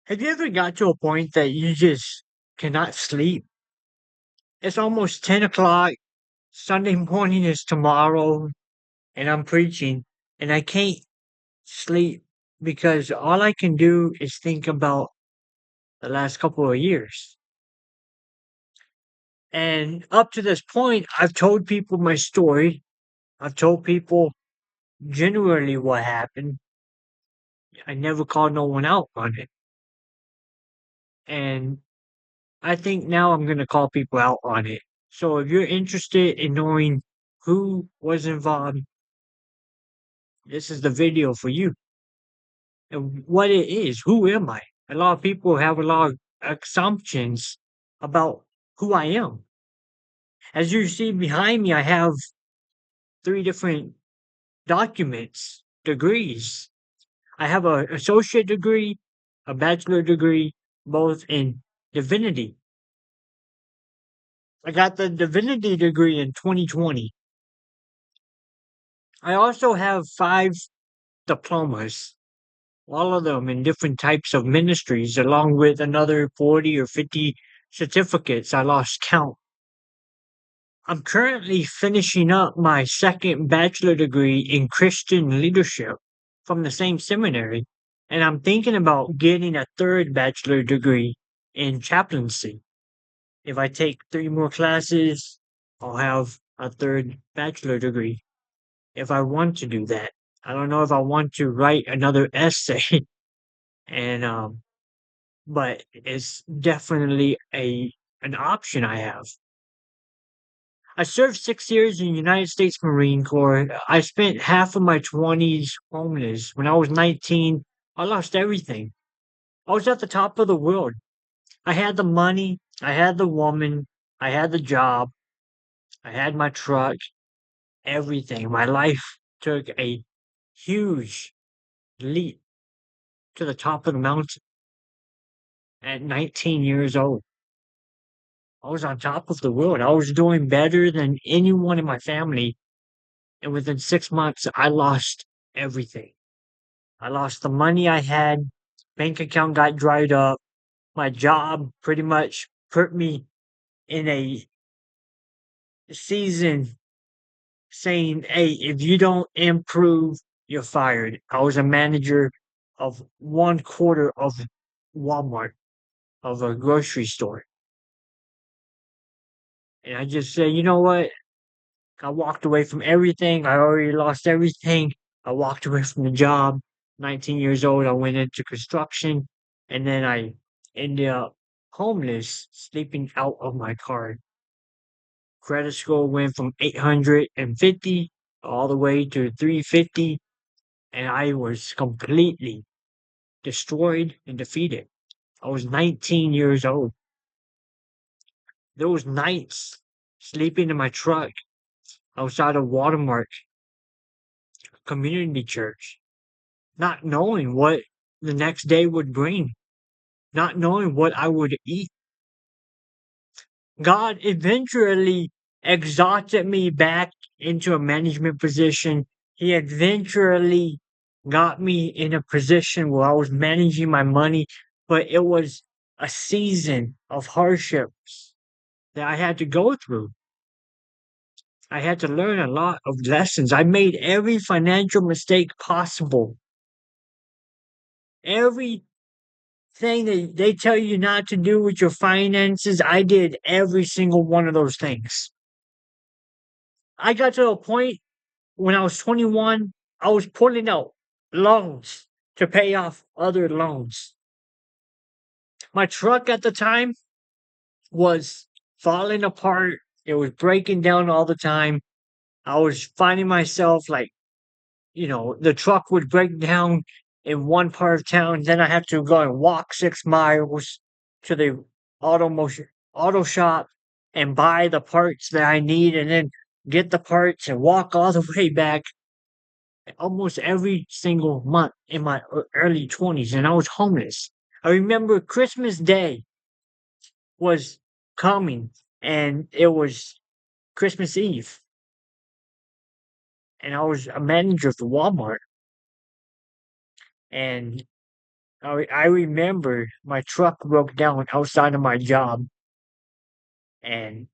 Have you ever got to a point that you just cannot sleep? It's almost 10 o'clock. Sunday morning is tomorrow, and I'm preaching, and I can't sleep because all I can do is think about the last couple of years. And up to this point, I've told people my story. I've told people genuinely what happened. I never called no one out on it. And I think now I'm going to call people out on it. So if you're interested in knowing who was involved, this is the video for you. And what it is, who am I? A lot of people have a lot of assumptions about who I am. As you see behind me, I have three different documents, degrees. I have an associate degree, a bachelor degree, both in divinity. I got the divinity degree in 2020. I also have five diplomas, all of them in different types of ministries, along with another 40 or 50 certificates. I lost count. I'm currently finishing up my second bachelor degree in Christian leadership from the same seminary, and I'm thinking about getting a third bachelor degree in chaplaincy. If I take three more classes, I'll have a third bachelor degree if I want to do that. I don't know if I want to write another essay and but it's definitely a an option I have. I served 6 years in the United States Marine Corps. I spent half of my 20s homeless. When I was 19, I lost everything. I was at the top of the world. I had the money, I had the woman, I had the job, I had my truck, everything. My life took a huge leap to the top of the mountain at 19 years old. I was on top of the world. I was doing better than anyone in my family. And within 6 months, I lost everything. I lost the money I had. Bank account got dried up. My job pretty much put me in a season saying, hey, if you don't improve, you're fired. I was a manager of one quarter of Walmart, of a grocery store. And I just said, you know what? I walked away from everything. I already lost everything. I walked away from the job. 19 years old, I went into construction, and then I ended up homeless, sleeping out of my car. Credit score went from 850 all the way to 350, and I was completely destroyed and defeated. I was 19 years old. Those nights sleeping in my truck outside of Watermark Community Church, not knowing what the next day would bring, not knowing what I would eat. God eventually exalted me back into a management position. He eventually got me in a position where I was managing my money, but it was a season of hardships that I had to go through. I had to learn a lot of lessons. I made every financial mistake possible. Every thing that they tell you not to do with your finances, I did every single one of those things. I got to a point when I was 21, I was pulling out loans to pay off other loans. My truck at the time was falling apart. It was breaking down all the time. I was finding myself like, the truck would break down in one part of town. Then I had to go and walk 6 miles to the auto shop and buy the parts that I need and then get the parts and walk all the way back almost every single month in my early 20s. And I was homeless. I remember Christmas Day was coming and it was Christmas Eve. And I was a manager for Walmart. And I remember my truck broke down outside of my job, and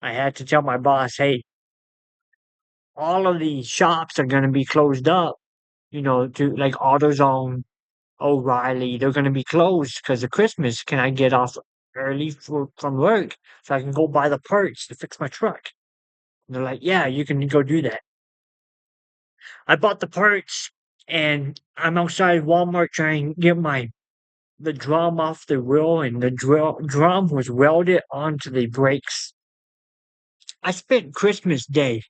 I had to tell my boss, "Hey, all of these shops are going to be closed up. To like AutoZone, O'Reilly, they're going to be closed because of Christmas. Can I get off early from work so I can go buy the parts to fix my truck?" And they're like, "Yeah, you can go do that." I bought the parts, and I'm outside Walmart trying to get the drum off the wheel, and the drum was welded onto the brakes. I spent Christmas Day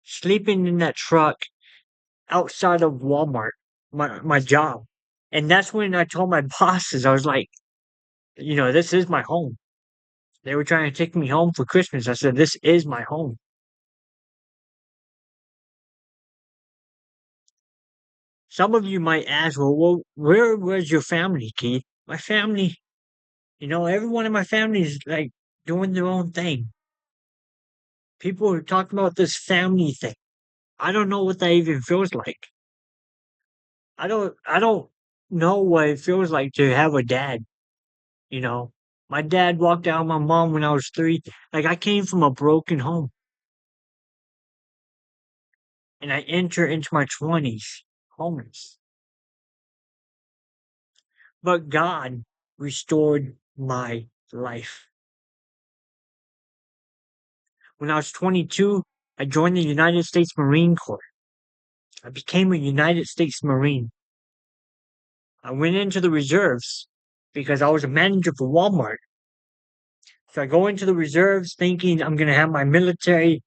sleeping in that truck outside of Walmart, my job. And that's when I told my bosses, I was like, this is my home. They were trying to take me home for Christmas. I said, this is my home. Some of you might ask, well, where was your family, Keith? My family, everyone in my family is like doing their own thing. People are talking about this family thing. I don't know what that even feels like. I don't know what it feels like to have a dad, you know. My dad walked out on my mom when I was 3. Like I came from a broken home and I enter into my 20s homeless. But God restored my life. When I was 22, I joined the United States Marine Corps. I became a United States Marine. I went into the reserves because I was a manager for Walmart. So I go into the reserves thinking I'm going to have my military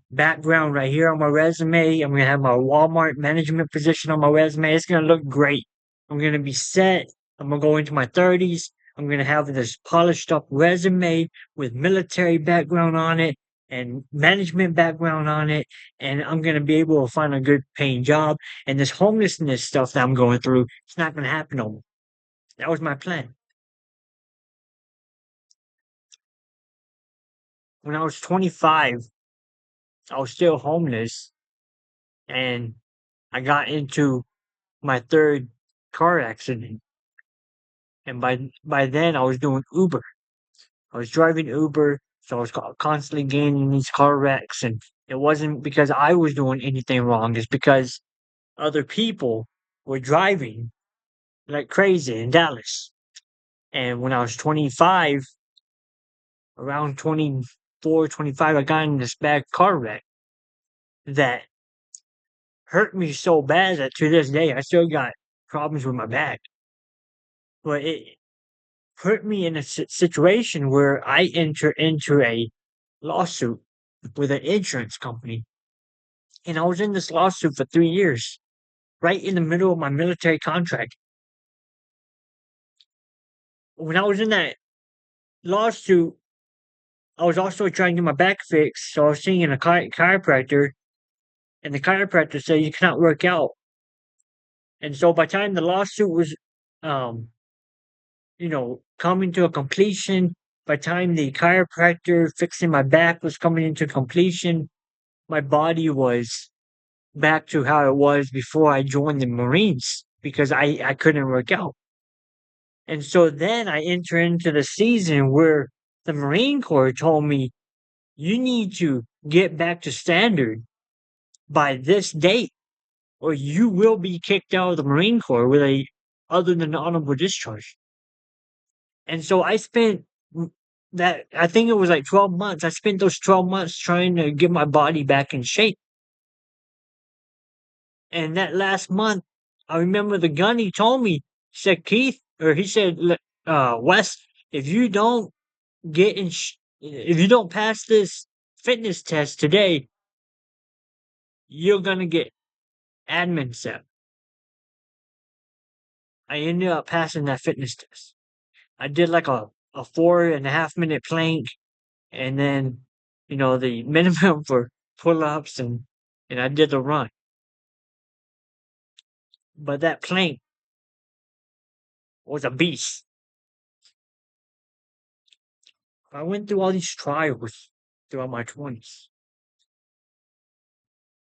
background right here on my resume. I'm going to have my Walmart management position on my resume. It's going to look great. I'm going to be set. I'm going to go into my 30s. I'm going to have this polished up resume with military background on it and management background on it. And I'm going to be able to find a good paying job. And this homelessness stuff that I'm going through, it's not going to happen no more. That was my plan. When I was 25, I was still homeless and I got into my third car accident. And by then I was doing Uber. I was driving Uber, so I was constantly getting in these car wrecks, and it wasn't because I was doing anything wrong. It's because other people were driving like crazy in Dallas. And when I was 25, around 24, 25, I got in this bad car wreck that hurt me so bad that to this day I still got problems with my back. But it put me in a situation where I enter into a lawsuit with an insurance company. And I was in this lawsuit for 3 years, right in the middle of my military contract. When I was in that lawsuit, I was also trying to get my back fixed. So I was seeing a chiropractor, and the chiropractor said you cannot work out. And so by the time the lawsuit was, um, coming to a completion, by the time the chiropractor fixing my back was coming into completion, my body was back to how it was before I joined the Marines because I couldn't work out. And so then I enter into the season where the Marine Corps told me, you need to get back to standard by this date, or you will be kicked out of the Marine Corps with a other than honorable discharge. And so I spent that I think it was like 12 months. I spent those 12 months trying to get my body back in shape. And that last month, I remember the gun he told me, said, Keith, or he said, Wes, if you don't if you don't pass this fitness test today, you're going to get admin set. I ended up passing that fitness test. I did like a 4.5 minute plank and then, the minimum for pull ups and I did the run. But that plank was a beast. I went through all these trials throughout my 20s.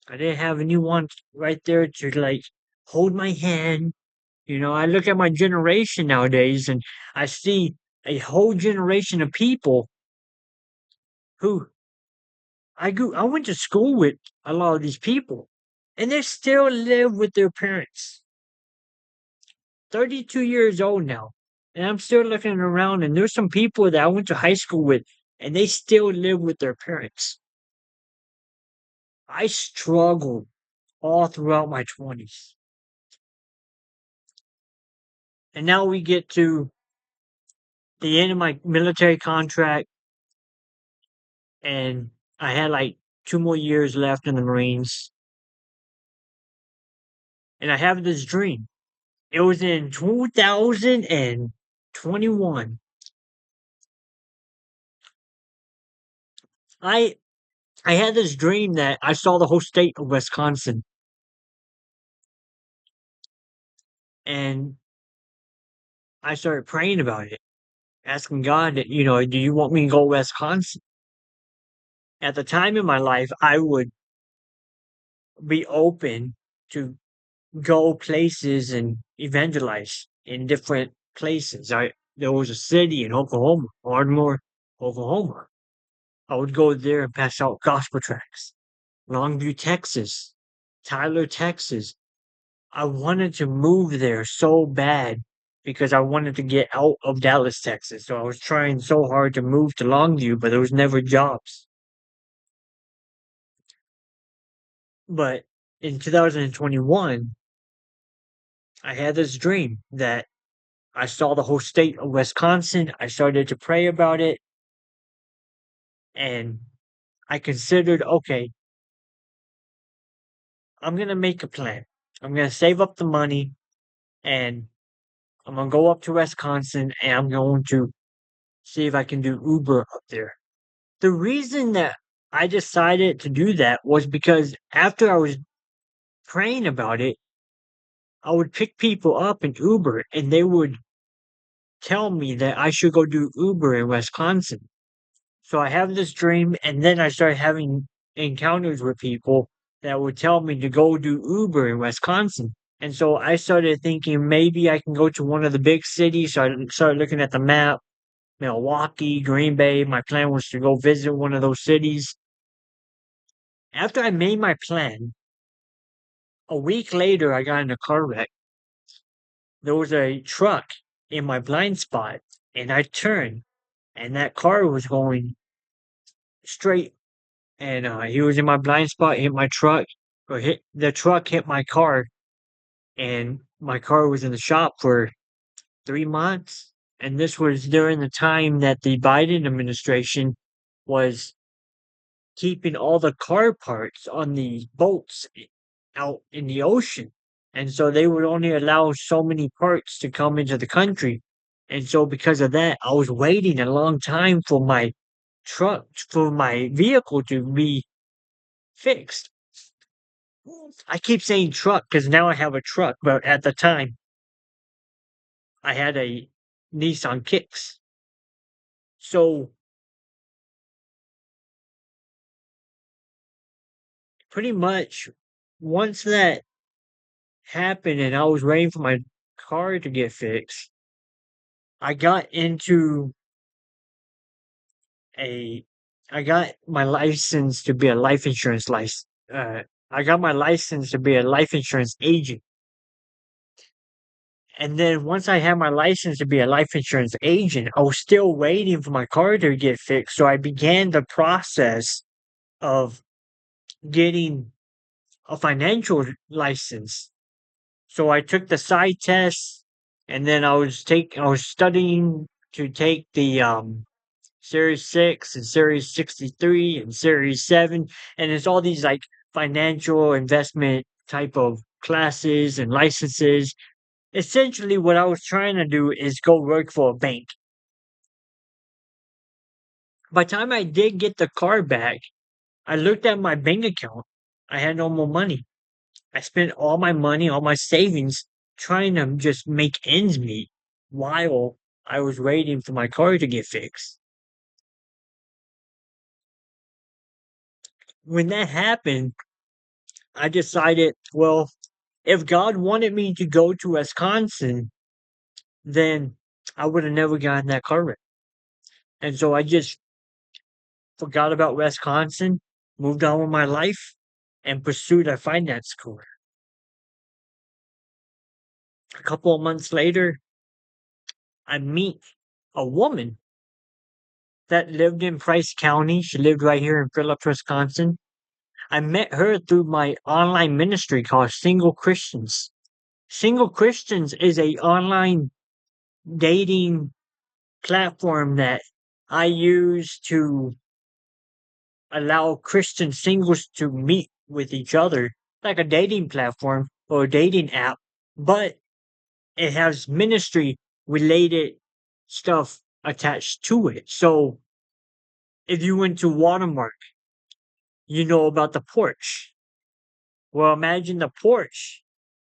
I didn't have anyone right there to like hold my hand. I look at my generation nowadays and I see a whole generation of people who I went to school with a lot of these people and they still live with their parents. 32 years old now. And I'm still looking around and there's some people that I went to high school with and they still live with their parents. I struggled all throughout my 20s. And now we get to the end of my military contract and I had like 2 more years left in the Marines. And I have this dream. It was in 2021. I I had this dream that I saw the whole state of Wisconsin and I started praying about it, asking God that, do you want me to go to Wisconsin? At the time in my life, I would be open to go places and evangelize in different places. There was a city in Oklahoma, Ardmore, Oklahoma. I would go there and pass out gospel tracts. Longview, Texas, Tyler, Texas. I wanted to move there so bad because I wanted to get out of Dallas, Texas. So I was trying so hard to move to Longview, but there was never jobs. But in 2021, I had this dream that I saw the whole state of Wisconsin. I started to pray about it and I considered, okay, I'm going to make a plan. I'm going to save up the money and I'm going to go up to Wisconsin and I'm going to see if I can do Uber up there. The reason that I decided to do that was because after I was praying about it, I would pick people up in Uber and they would tell me that I should go do Uber in Wisconsin. So I have this dream and then I started having encounters with people that would tell me to go do Uber in Wisconsin. And so I started thinking maybe I can go to one of the big cities. So I started looking at the map, Milwaukee, Green Bay. My plan was to go visit one of those cities. After I made my plan, a week later, I got in a car wreck. There was a truck in my blind spot, and I turned, and that car was going straight, and he was in my blind spot, hit my truck, or hit the truck hit my car, and my car was in the shop for 3 months. And this was during the time that the Biden administration was keeping all the car parts on the boats out in the ocean. And so they would only allow so many parts to come into the country. And so because of that, I was waiting a long time for my vehicle to be fixed. I keep saying truck because now I have a truck, but at the time I had a Nissan Kicks. So pretty much once that happened and I was waiting for my car to get fixed, I got into a I got my license to be a life insurance license. I got my license to be a life insurance agent. And then once I had my license to be a life insurance agent, I was still waiting for my car to get fixed. So I began the process of getting a financial license. So I took the side test and then I was studying to take the Series 6 and Series 63 and Series 7. And it's all these like financial investment type of classes and licenses. Essentially, what I was trying to do is go work for a bank. By the time I did get the car back, I looked at my bank account. I had no more money. I spent all my money, all my savings trying to just make ends meet while I was waiting for my car to get fixed. When that happened, I decided, well, If God wanted me to go to Wisconsin, then I would have never gotten that car wreck. And so I just forgot about Wisconsin, moved on with my life, and pursued a finance career. A couple of months later, I meet a woman that lived in Price County. She lived right here in Phillips, Wisconsin. I met her through my online ministry called Single Christians. Single Christians is a online dating platform that I use to allow Christian singles to meet with each other, like a dating platform or a dating app, but it has ministry related stuff attached to it. So if you went to Watermark, you know about the porch. Well, imagine the porch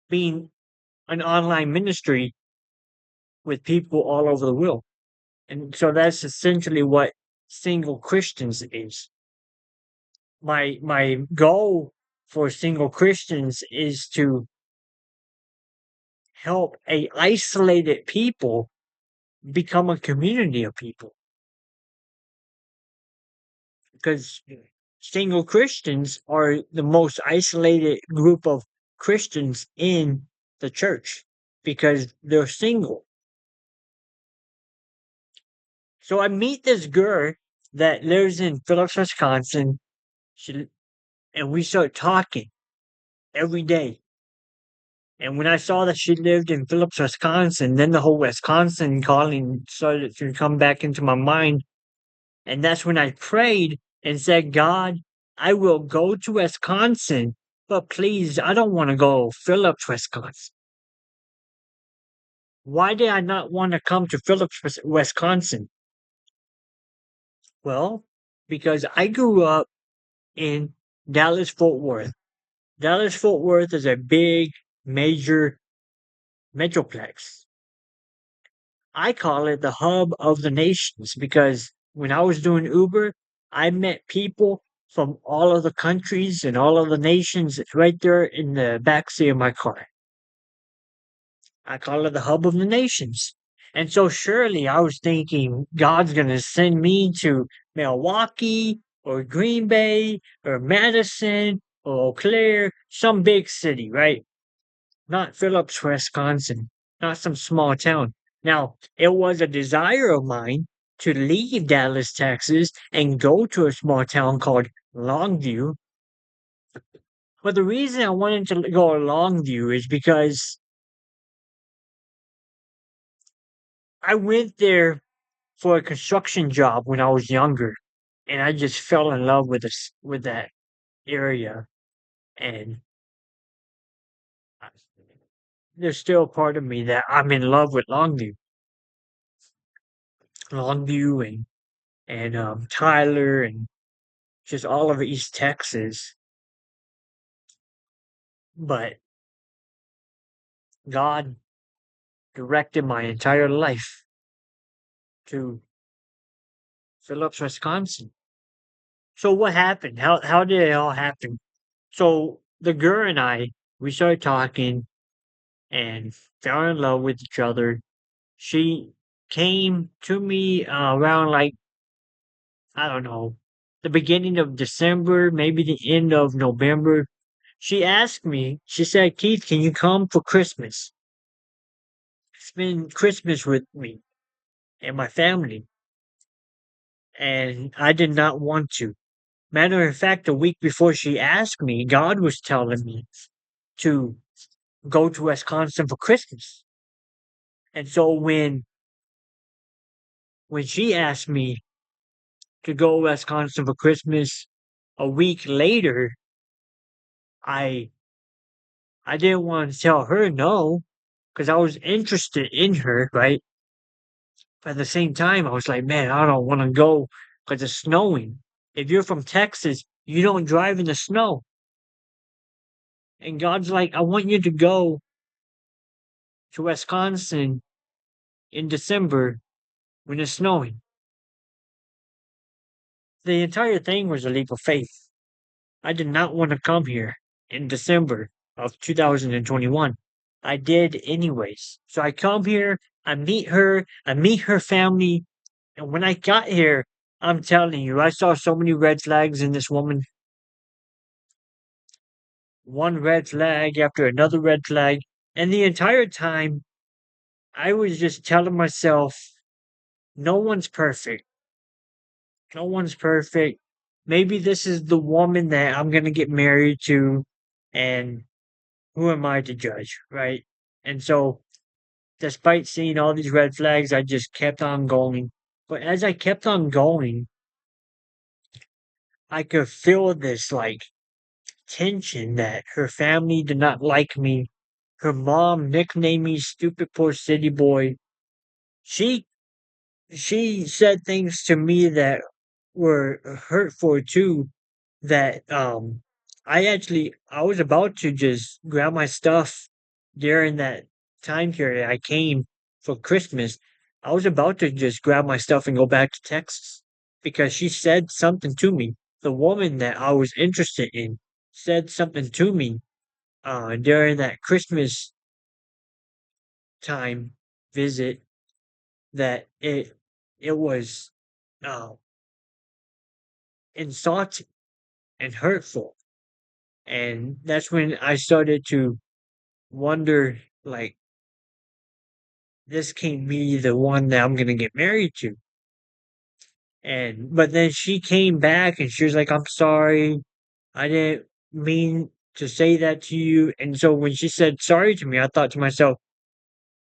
being an online ministry with people all over the world. And so that's essentially what Single Christians is. My goal for Single Christians is to help a isolated people become a community of people, because single Christians are the most isolated group of Christians in the church because they're single. So I meet this girl that lives in Phillips, Wisconsin. She, and we start talking every day. And when I saw that she lived in Phillips, Wisconsin, then the whole Wisconsin calling started to come back into my mind. And that's when I prayed and said, God, I will go to Wisconsin, but please, I don't want to go Phillips, Wisconsin. Why did I not want to come to Phillips, Wisconsin? Well, because I grew up in Dallas Fort Worth. Dallas Fort Worth is a big, major metroplex. I call it the hub of the nations because when I was doing Uber, I met people from all of the countries and all of the nations right there in the backseat of my car. I call it the hub of the nations. And so surely I was thinking God's going to send me to Milwaukee or Green Bay or Madison or Eau Claire, some big city, right? Not Phillips, Wisconsin, not some small town. Now, it was a desire of mine to leave Dallas, Texas, and go to a small town called Longview. But the reason I wanted to go to Longview is because I went there for a construction job when I was younger, and I just fell in love with this with that area. And I- there's still a part of me that I'm in love with Longview, and Tyler, and just all of East Texas. But God directed my entire life to Phillips, Wisconsin. So what happened? How did it all happen? So the girl and I, we started talking and fell in love with each other. She came to me around, like, I don't know, the beginning of December, maybe the end of November. She asked me, she said, Keith, can you come for Christmas? Spend Christmas with me and my family. And I did not want to. Matter of fact, a week before she asked me, God was telling me to go to Wisconsin for Christmas. And so when she asked me to go to Wisconsin for Christmas a week later, I I didn't want to tell her no because I was interested in her, right? But at the same time, I was like, man, I don't want to go because it's snowing. If you're from Texas, you don't drive in the snow. And God's like, I want you to go to Wisconsin in December when it's snowing. The entire thing was a leap of faith. I did not want to come here in December. of 2021. I did anyways. So I come here, I meet her family, and when I got here, I'm telling you, I saw so many red flags in this woman. One red flag after another red flag. And the entire time, I was just telling myself, no one's perfect. No one's perfect. Maybe this is the woman that I'm going to get married to. And who am I to judge, right? And so, despite seeing all these red flags, I just kept on going. But as I kept on going, I could feel this like tension that her family did not like me. Her mom nicknamed me stupid poor city boy. She she said things to me that were hurtful too, that I was about to just grab my stuff during that time period I came for Christmas. I was about to just grab my stuff and go back to Texas because she said something to me. The woman that I was interested in said something to me during that Christmas time visit that it was uh, insulting and hurtful. And that's when I started to wonder, like, this can't be the one that I'm gonna get married to. And but then she came back and she was like, I'm sorry. I didn't mean to say that to you. And so when she said sorry to me, I thought to myself,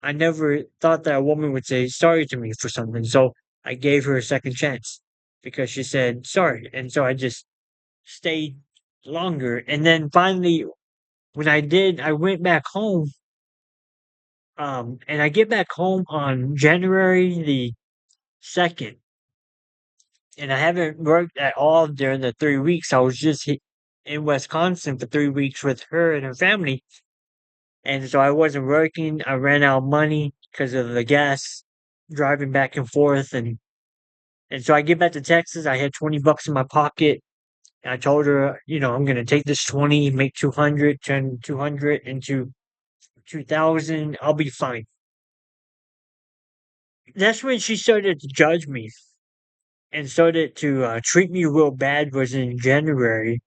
I never thought that a woman would say sorry to me for something. So I gave her a second chance because she said sorry. And so I just stayed longer. And then finally, when I did, I went back home. And I get back home on January the 2nd. And I haven't worked at all during the 3 weeks. I was just in Wisconsin for 3 weeks with her and her family. And so I wasn't working. I ran out of money because of the gas driving back and forth. And so I get back to Texas. I had 20 bucks in my pocket. And I told her, I'm going to take this 20, make 200, turn 200 into 2000. I'll be fine. That's when she started to judge me and started to treat me real bad was in January.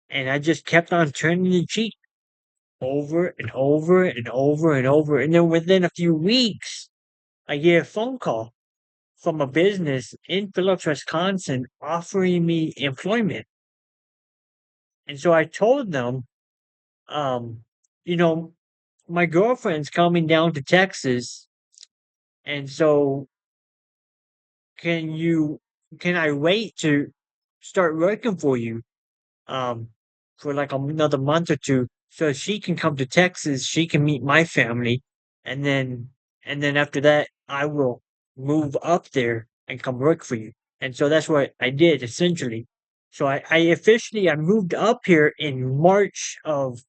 And I just kept on turning the cheek over and over and over and over. And then within a few weeks, I get a phone call from a business in Phillips, Wisconsin offering me employment. And so I told them, um, you know, my girlfriend's coming down to Texas. And so can you, can I wait to start working for you? Um, for like another month or two, so she can come to Texas. She can meet my family, and then after that, I will move up there and come work for you. And so that's what I did essentially. So I officially I moved up here in March of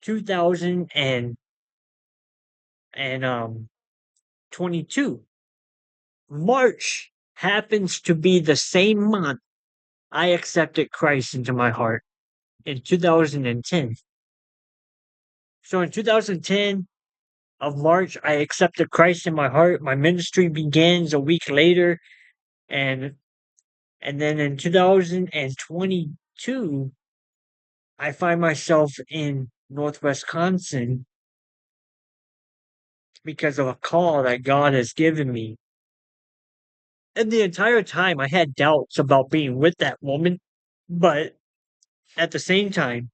2000 and 22. March happens to be the same month I accepted Christ into my heart in 2010. So in 2010 of March, I accepted Christ in my heart. My ministry begins a week later, and and then in 2022, I find myself in Northwest Wisconsin because of a call that God has given me. And the entire time, I had doubts about being with that woman, but at the same time,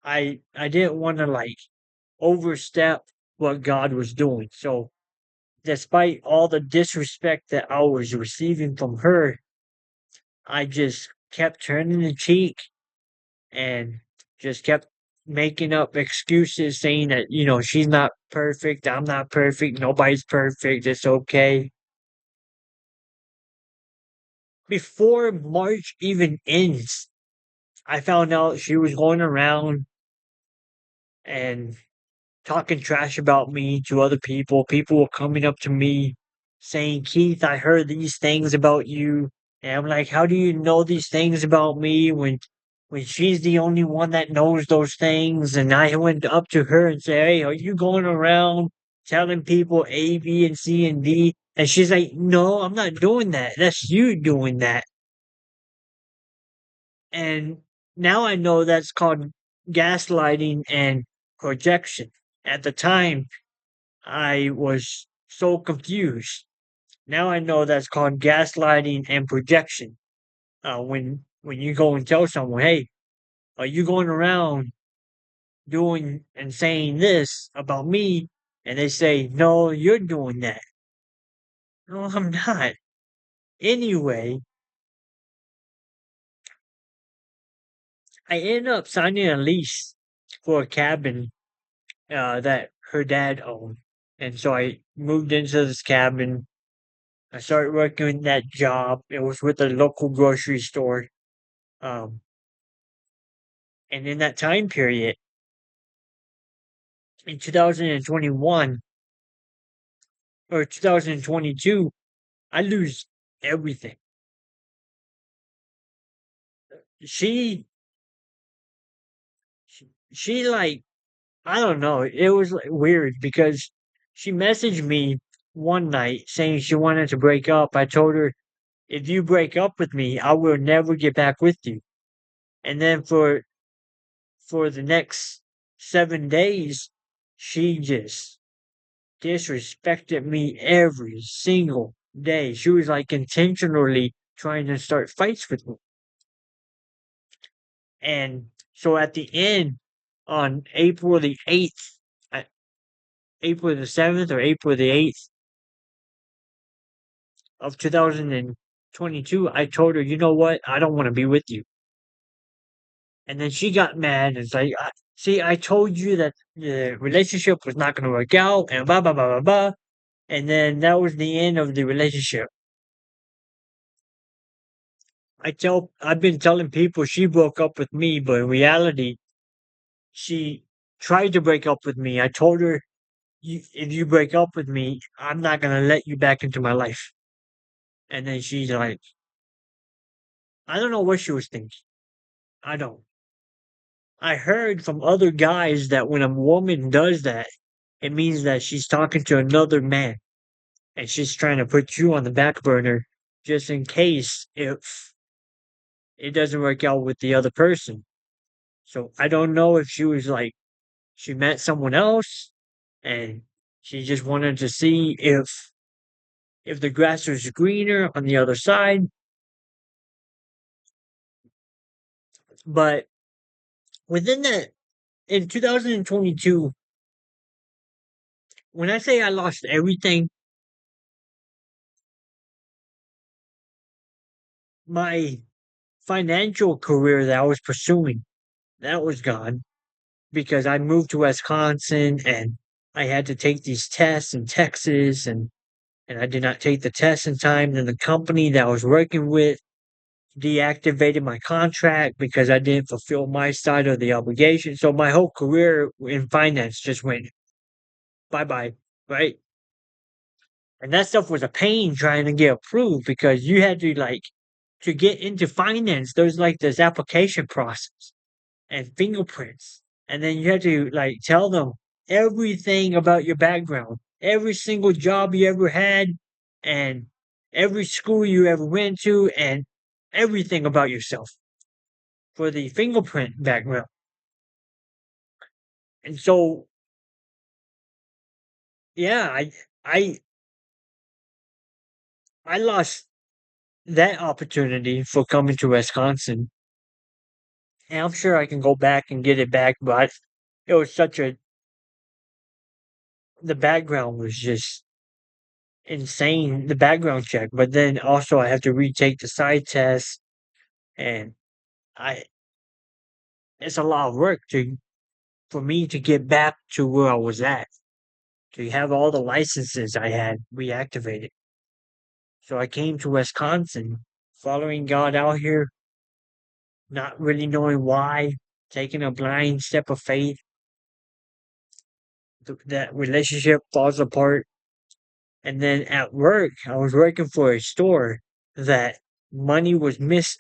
I didn't want to like overstep what God was doing. So despite all the disrespect that I was receiving from her, I just kept turning the cheek and just kept making up excuses saying that, she's not perfect, I'm not perfect, nobody's perfect, it's okay. Before March even ends, I found out she was going around and talking trash about me to other people. People were coming up to me saying, Keith, I heard these things about you. And I'm like, how do you know these things about me when she's the only one that knows those things. And I went up to her and said, "Hey, are you going around telling people A, B, and C and D?" And she's like, "No, I'm not doing that. That's you doing that." And now I know that's called gaslighting and projection. At the time, I was so confused. Now I know that's called gaslighting and projection. When you go and tell someone, "Hey, are you going around doing and saying this about me?" And they say, "No, you're doing that." No, I'm not. Anyway, I ended up signing a lease for a cabin that her dad owned. And so I moved into this cabin. I started working that job. It was with a local grocery store. Um, and in that time period, in 2021 or 2022, I lose everything. She, she like, I don't know. It was like weird because she messaged me one night saying she wanted to break up. I told her, "If you break up with me, I will never get back with you." And then for the next 7 days, she just disrespected me every single day. She was like intentionally trying to start fights with me. And so at the end, on April the 8th, April the 7th or April the 8th of 2022, I told her, "You know what? I don't want to be with you." And then she got mad and it's like, "See, I told you that the relationship was not going to work out and blah, blah, blah, blah, blah." And then that was the end of the relationship. I've been telling people she broke up with me, but in reality, she tried to break up with me. I told her, "If you break up with me, I'm not going to let you back into my life." And then she's like, I don't know what she was thinking. I don't. I heard from other guys that when a woman does that, it means that she's talking to another man and she's trying to put you on the back burner just in case if it doesn't work out with the other person. So I don't know if she was like, she met someone else and she just wanted to see if the grass was greener on the other side. But within that, in 2022, when I say I lost everything, my financial career that I was pursuing, that was gone because I moved to Wisconsin and I had to take these tests in Texas and I did not take the test in time. Then the company that I was working with deactivated my contract because I didn't fulfill my side of the obligation. So my whole career in finance just went bye bye, right? And that stuff was a pain trying to get approved because you had to like to get into finance, there's like this application process and fingerprints. And then you had to like tell them everything about your background, every single job you ever had, and every school you ever went to, and everything about yourself for the fingerprint background. And so, yeah, I I lost that opportunity for coming to Wisconsin. And I'm sure I can go back and get it back, but it was such a the background was just insane, the background check. But then also I have to retake the side test and I it's a lot of work to for me to get back to where I was at, to have all the licenses I had reactivated. So I came to Wisconsin, following God out here, not really knowing why, taking a blind step of faith. That relationship falls apart. And then at work, I was working for a store that money was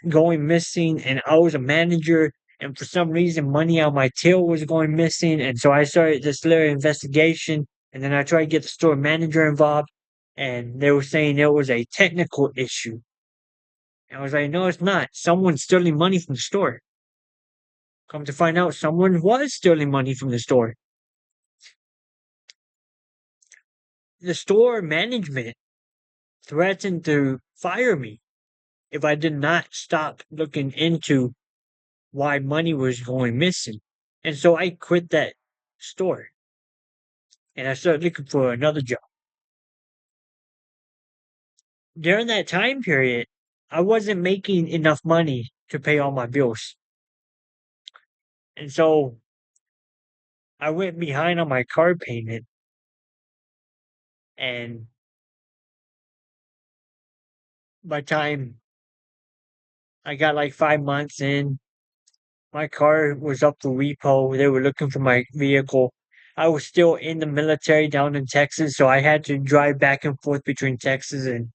going missing, and I was a manager, and for some reason, money on my till was going missing. And so I started this little investigation, and then I tried to get the store manager involved, and they were saying it was a technical issue. And I was like, no, it's not. Someone's stealing money from the store. Come to find out, someone was stealing money from the store. The store management threatened to fire me if I did not stop looking into why money was going missing. And so I quit that store and I started looking for another job. During that time period, I wasn't making enough money to pay all my bills. And so I went behind on my car payment. And by the time I got like 5 months in, my car was up for repo. They were looking for my vehicle. I was still in the military down in Texas, so I had to drive back and forth between Texas and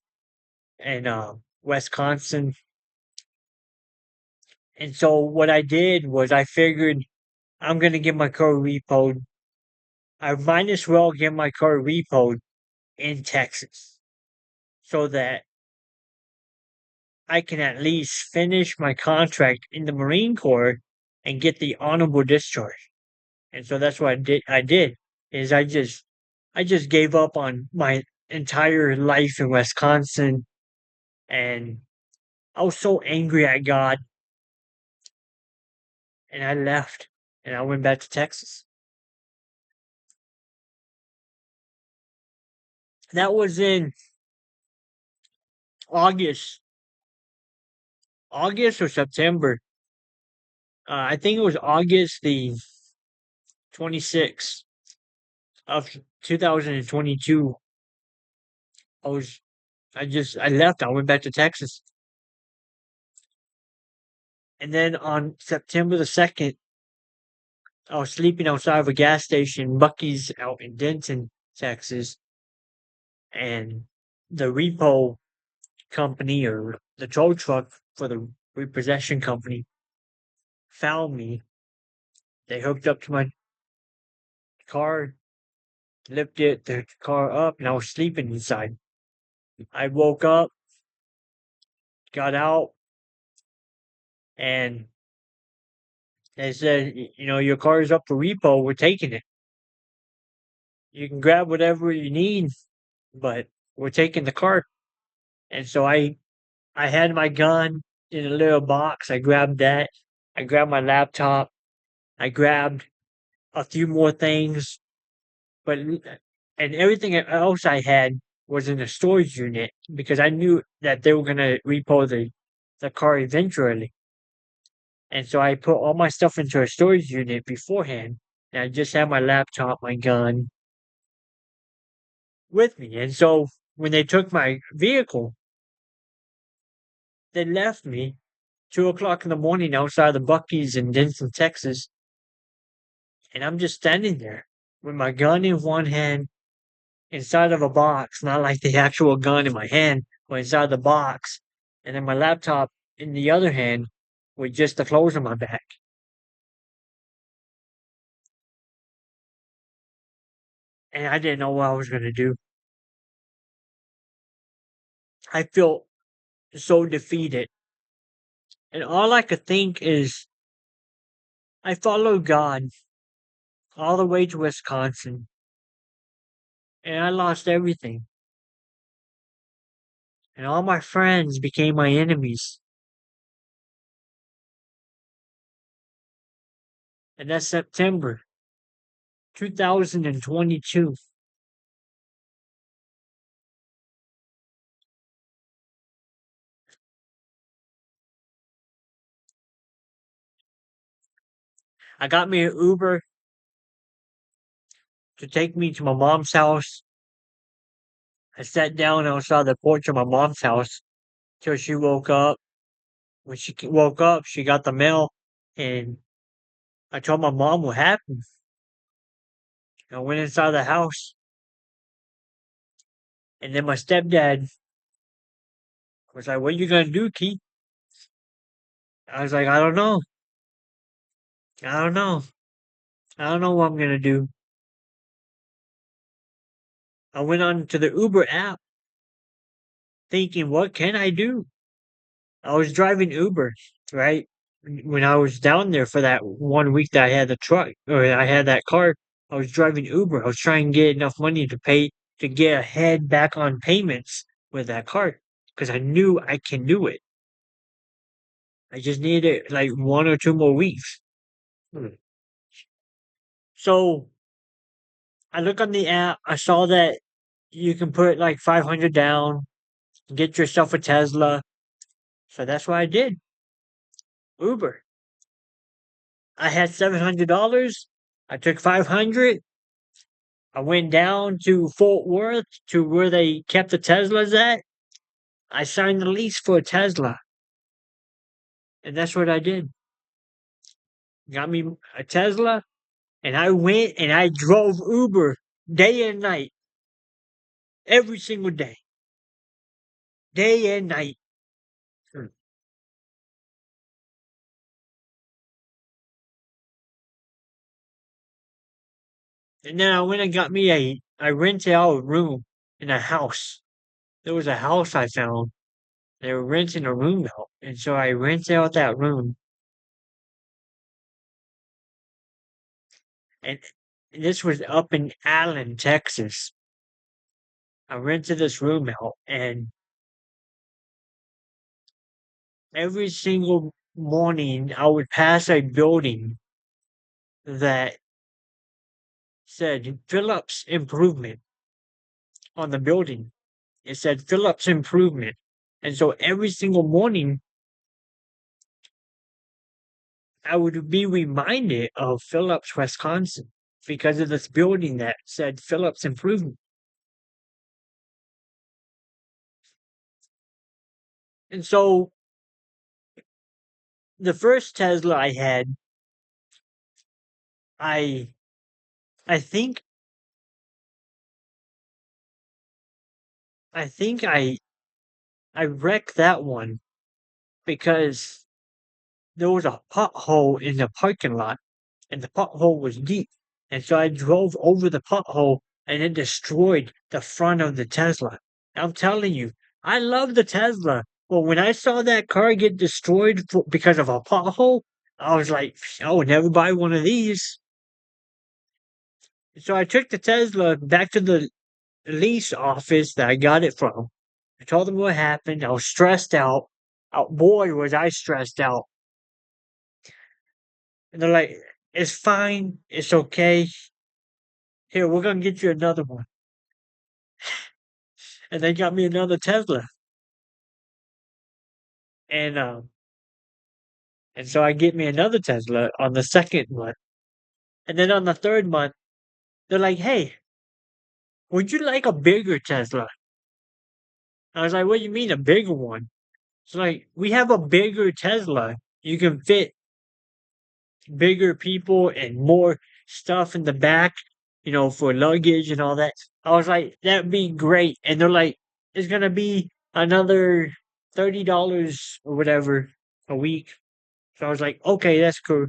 Wisconsin. And so what I did was I figured I'm gonna get my car repoed. I might as well get my car repoed in Texas so that I can at least finish my contract in the Marine Corps and get the honorable discharge. And so that's what I did is I just gave up on my entire life in Wisconsin, and I was so angry at God, and I left and I went back to Texas. That was in August, August or September. I think it was August the 26th of 2022. I was I left. I went back to Texas. And then on September the 2nd, I was sleeping outside of a gas station, Bucky's out in Denton, Texas, and the repo company or the tow truck for the repossession company found me. They hooked up to my car, lifted the car up, and I was sleeping inside. I woke up, got out, and they said, your car is up for repo. We're taking it. You can grab whatever you need, but we're taking the car. And so I had my gun in a little box. I grabbed that. I grabbed my laptop. I grabbed a few more things, but and everything else I had was in a storage unit because I knew that they were gonna repo the car eventually. And so I put all my stuff into a storage unit beforehand. And I just had my laptop, my gun with me. And so when they took my vehicle, they left me 2 o'clock in the morning outside the Bucky's in Denton, Texas. And I'm just standing there with my gun in one hand inside of a box, not like the actual gun in my hand, but inside the box. And then my laptop in the other hand with just the clothes on my back. And I didn't know what I was going to do. I felt so defeated. And all I could think is I followed God all the way to Wisconsin and I lost everything. And all my friends became my enemies. And that's September 2022. I got me an Uber to take me to my mom's house. I sat down outside the porch of my mom's house till she woke up. When she woke up, she got the mail, and I told my mom what happened. I went inside the house, and then my stepdad was like, "What are you gonna do, Keith?" I was like, "I don't know." I don't know. I don't know what I'm gonna do. I went on to the Uber app thinking, what can I do? I was driving Uber, right? When I was down there for that 1 week that I had the truck or I had that car, I was driving Uber. I was trying to get enough money to pay to get ahead back on payments with that car because I knew I can do it. I just needed like 1 or 2 more weeks. Hmm. So I look on the app. I saw that you can put like 500 down, get yourself a Tesla. So that's what I did. Uber. I had $700. I took 500. I went down to Fort Worth to where they kept the Teslas at. I signed the lease for a Tesla, and that's what I did. Got me a Tesla, and I went and I drove Uber day and night, every single day and night. Hmm. And then I went and got me I rented out a room in a house. There was a house I found. They were renting a room out, and so I rented out that room. And this was up in Allen, Texas. I rented this room out, and every single morning I would pass a building that said Phillips Improvement on the building. It said Phillips Improvement. And so every single morning I would be reminded of Phillips, Wisconsin because of this building that said Phillips Improvement. And so the first Tesla I had, I I think I think I wrecked that one because there was a pothole in the parking lot and the pothole was deep. And so I drove over the pothole and it destroyed the front of the Tesla. I'm telling you, I love the Tesla. But when I saw that car get destroyed because of a pothole, I was like, I would never buy one of these. So I took the Tesla back to the lease office that I got it from. I told them what happened. I was stressed out. Oh, boy, was I stressed out. And they're like, it's fine. It's okay. Here, we're going to get you another one. And they got me another Tesla. And and so I get me another Tesla on the second month. And then on the third month, they're like, hey, would you like a bigger Tesla? I was like, what do you mean a bigger one? It's like, we have a bigger Tesla. You can fit bigger people and more stuff in the back, for luggage and all that. I was like, that'd be great. And they're like, it's gonna be another $30 or whatever a week. So I was like, okay, that's cool.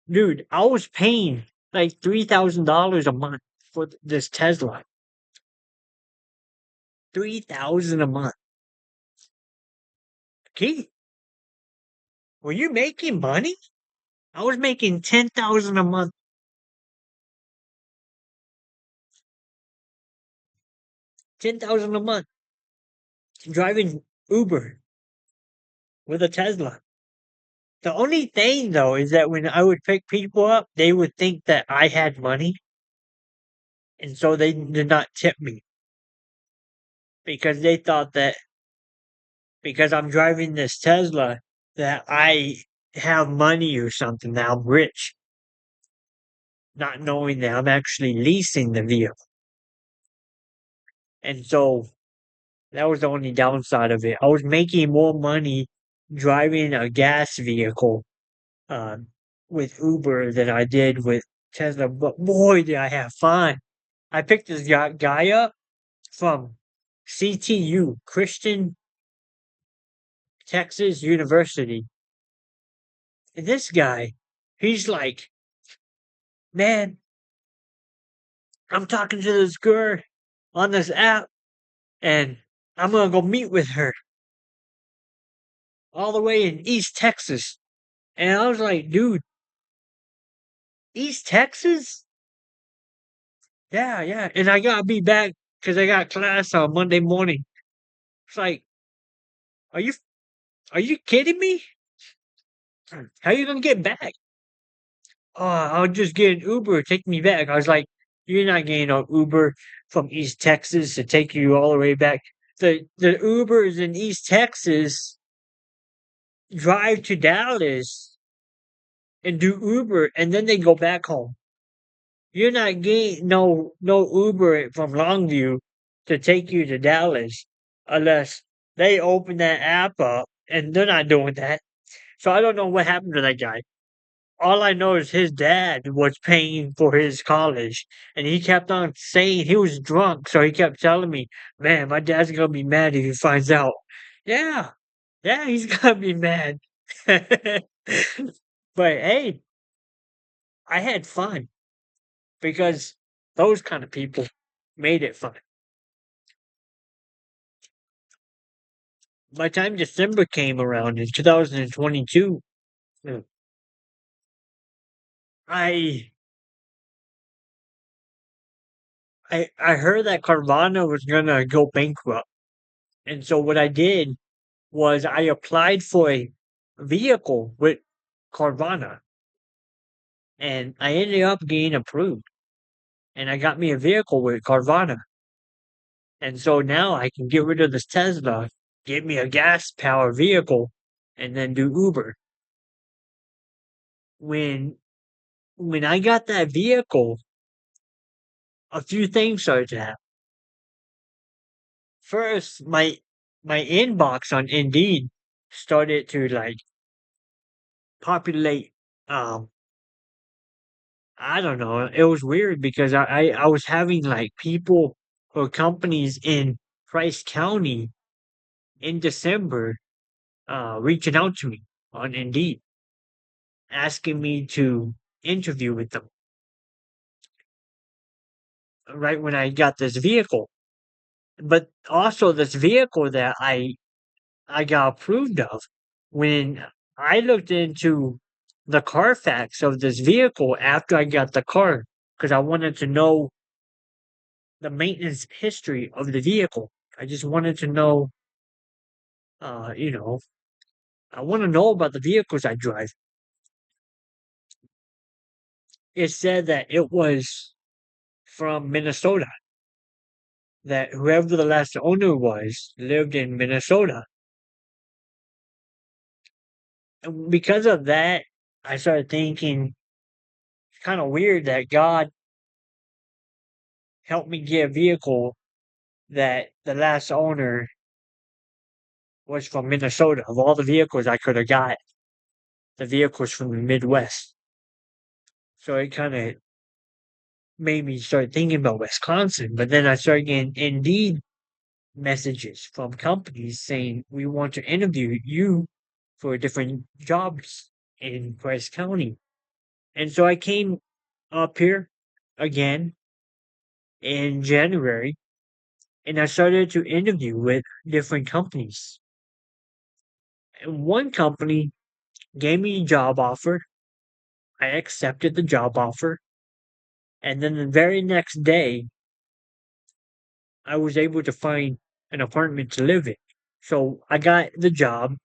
Dude, I was paying like $3,000 a month for this Tesla. 3,000 a month. Keith, were you making money? I was making 10,000 a month. 10,000 a month driving Uber with a Tesla. The only thing though is that when I would pick people up, they would think that I had money, and so they did not tip me because they thought that because I'm driving this Tesla that I have money or something, that I'm rich, not knowing that I'm actually leasing the vehicle. And so that was the only downside of it. I was making more money driving a gas vehicle um, with Uber than I did with Tesla, but boy, did I have fun. I picked this guy up from CTU, Christian Texas University. And this guy, He's like, man, I'm talking to this girl on this app and I'm gonna go meet with her all the way in East Texas. And I was like, dude, East Texas? Yeah, yeah. And I gotta be back because I got class on Monday morning. It's like, are you are you kidding me? How you gonna get back? Oh, I'll just get an Uber, take me back. I was like, you're not getting an Uber from East Texas to take you all the way back. The Ubers in East Texas drive to Dallas and do Uber and then they go back home. You're not getting no Uber from Longview to take you to Dallas unless they open that app up and they're not doing that. So I don't know what happened to that guy. All I know is his dad was paying for his college, and he kept on saying he was drunk, so he kept telling me, "Man, my dad's gonna be mad if he finds out." Yeah, yeah, he's gonna be mad. But hey, I had fun because those kind of people made it fun. By the time December came around in 2022, mm, I I heard that Carvana was gonna go bankrupt, and so what I did was I applied for a vehicle with Carvana, and I ended up getting approved, and I got me a vehicle with Carvana, and so now I can get rid of this Tesla, get me a gas powered vehicle, and then do Uber. When when I got that vehicle, a few things started to happen. First, my inbox on Indeed started to like populate. I don't know. It was weird because I was having like people or companies in Price County in December reaching out to me on Indeed, asking me to interview with them right when I got this vehicle. But also this vehicle that I got approved of, when I looked into the Carfax of this vehicle after I got the car, because I wanted to know the maintenance history of the vehicle. I just wanted to know, uh, you know, I want to know about the vehicles I drive. It said that it was from Minnesota, that whoever the last owner was lived in Minnesota. And because of that, I started thinking it's kind of weird that God helped me get a vehicle that the last owner was from Minnesota. Of all the vehicles I could have got, the vehicles from the Midwest. So it kind of made me start thinking about Wisconsin. But then I started getting Indeed messages from companies saying, we want to interview you for different jobs in Price County. And so I came up here again in January and I started to interview with different companies. And one company gave me a job offer. I accepted the job offer. And then the very next day, I was able to find an apartment to live in. So I got the job,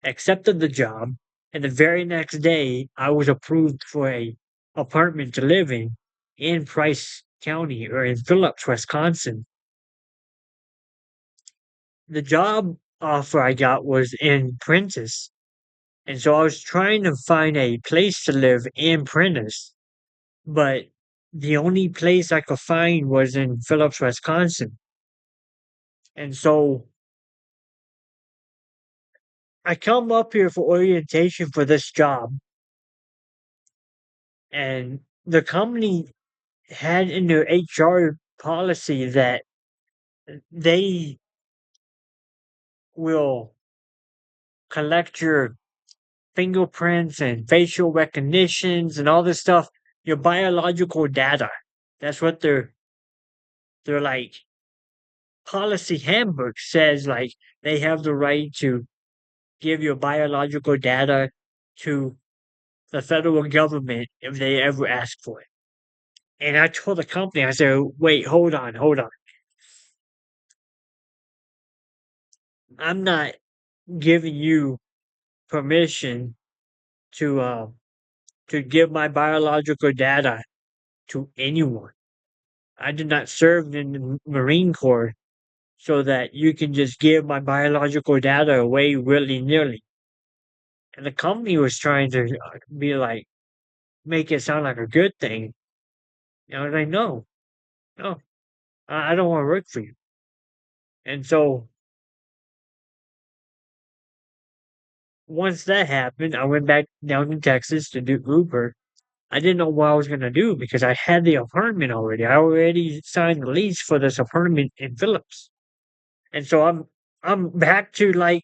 accepted the job, and the very next day I was approved for a apartment to live in Price County or in Phillips, Wisconsin. The job offer I got was in Prentice, and so I was trying to find a place to live in Prentice, but the only place I could find was in Phillips, Wisconsin. And so I come up here for orientation for this job, and the company had in their HR policy that they will collect your fingerprints and facial recognitions and all this stuff, your biological data. That's what they're like policy handbook says like they have the right to give your biological data to the federal government if they ever ask for it. And I told the company, I said, wait, hold on. I'm not giving you permission to to give my biological data to anyone. I did not serve in the Marine Corps so that you can just give my biological data away willy nilly. And the company was trying to be like, make it sound like a good thing. And I was like, no, no, I don't want to work for you. And so once that happened, I went back down to Texas to do Uber. I didn't know what I was going to do because I had the apartment already. I already signed the lease for this apartment in Phillips. And so I'm back to like,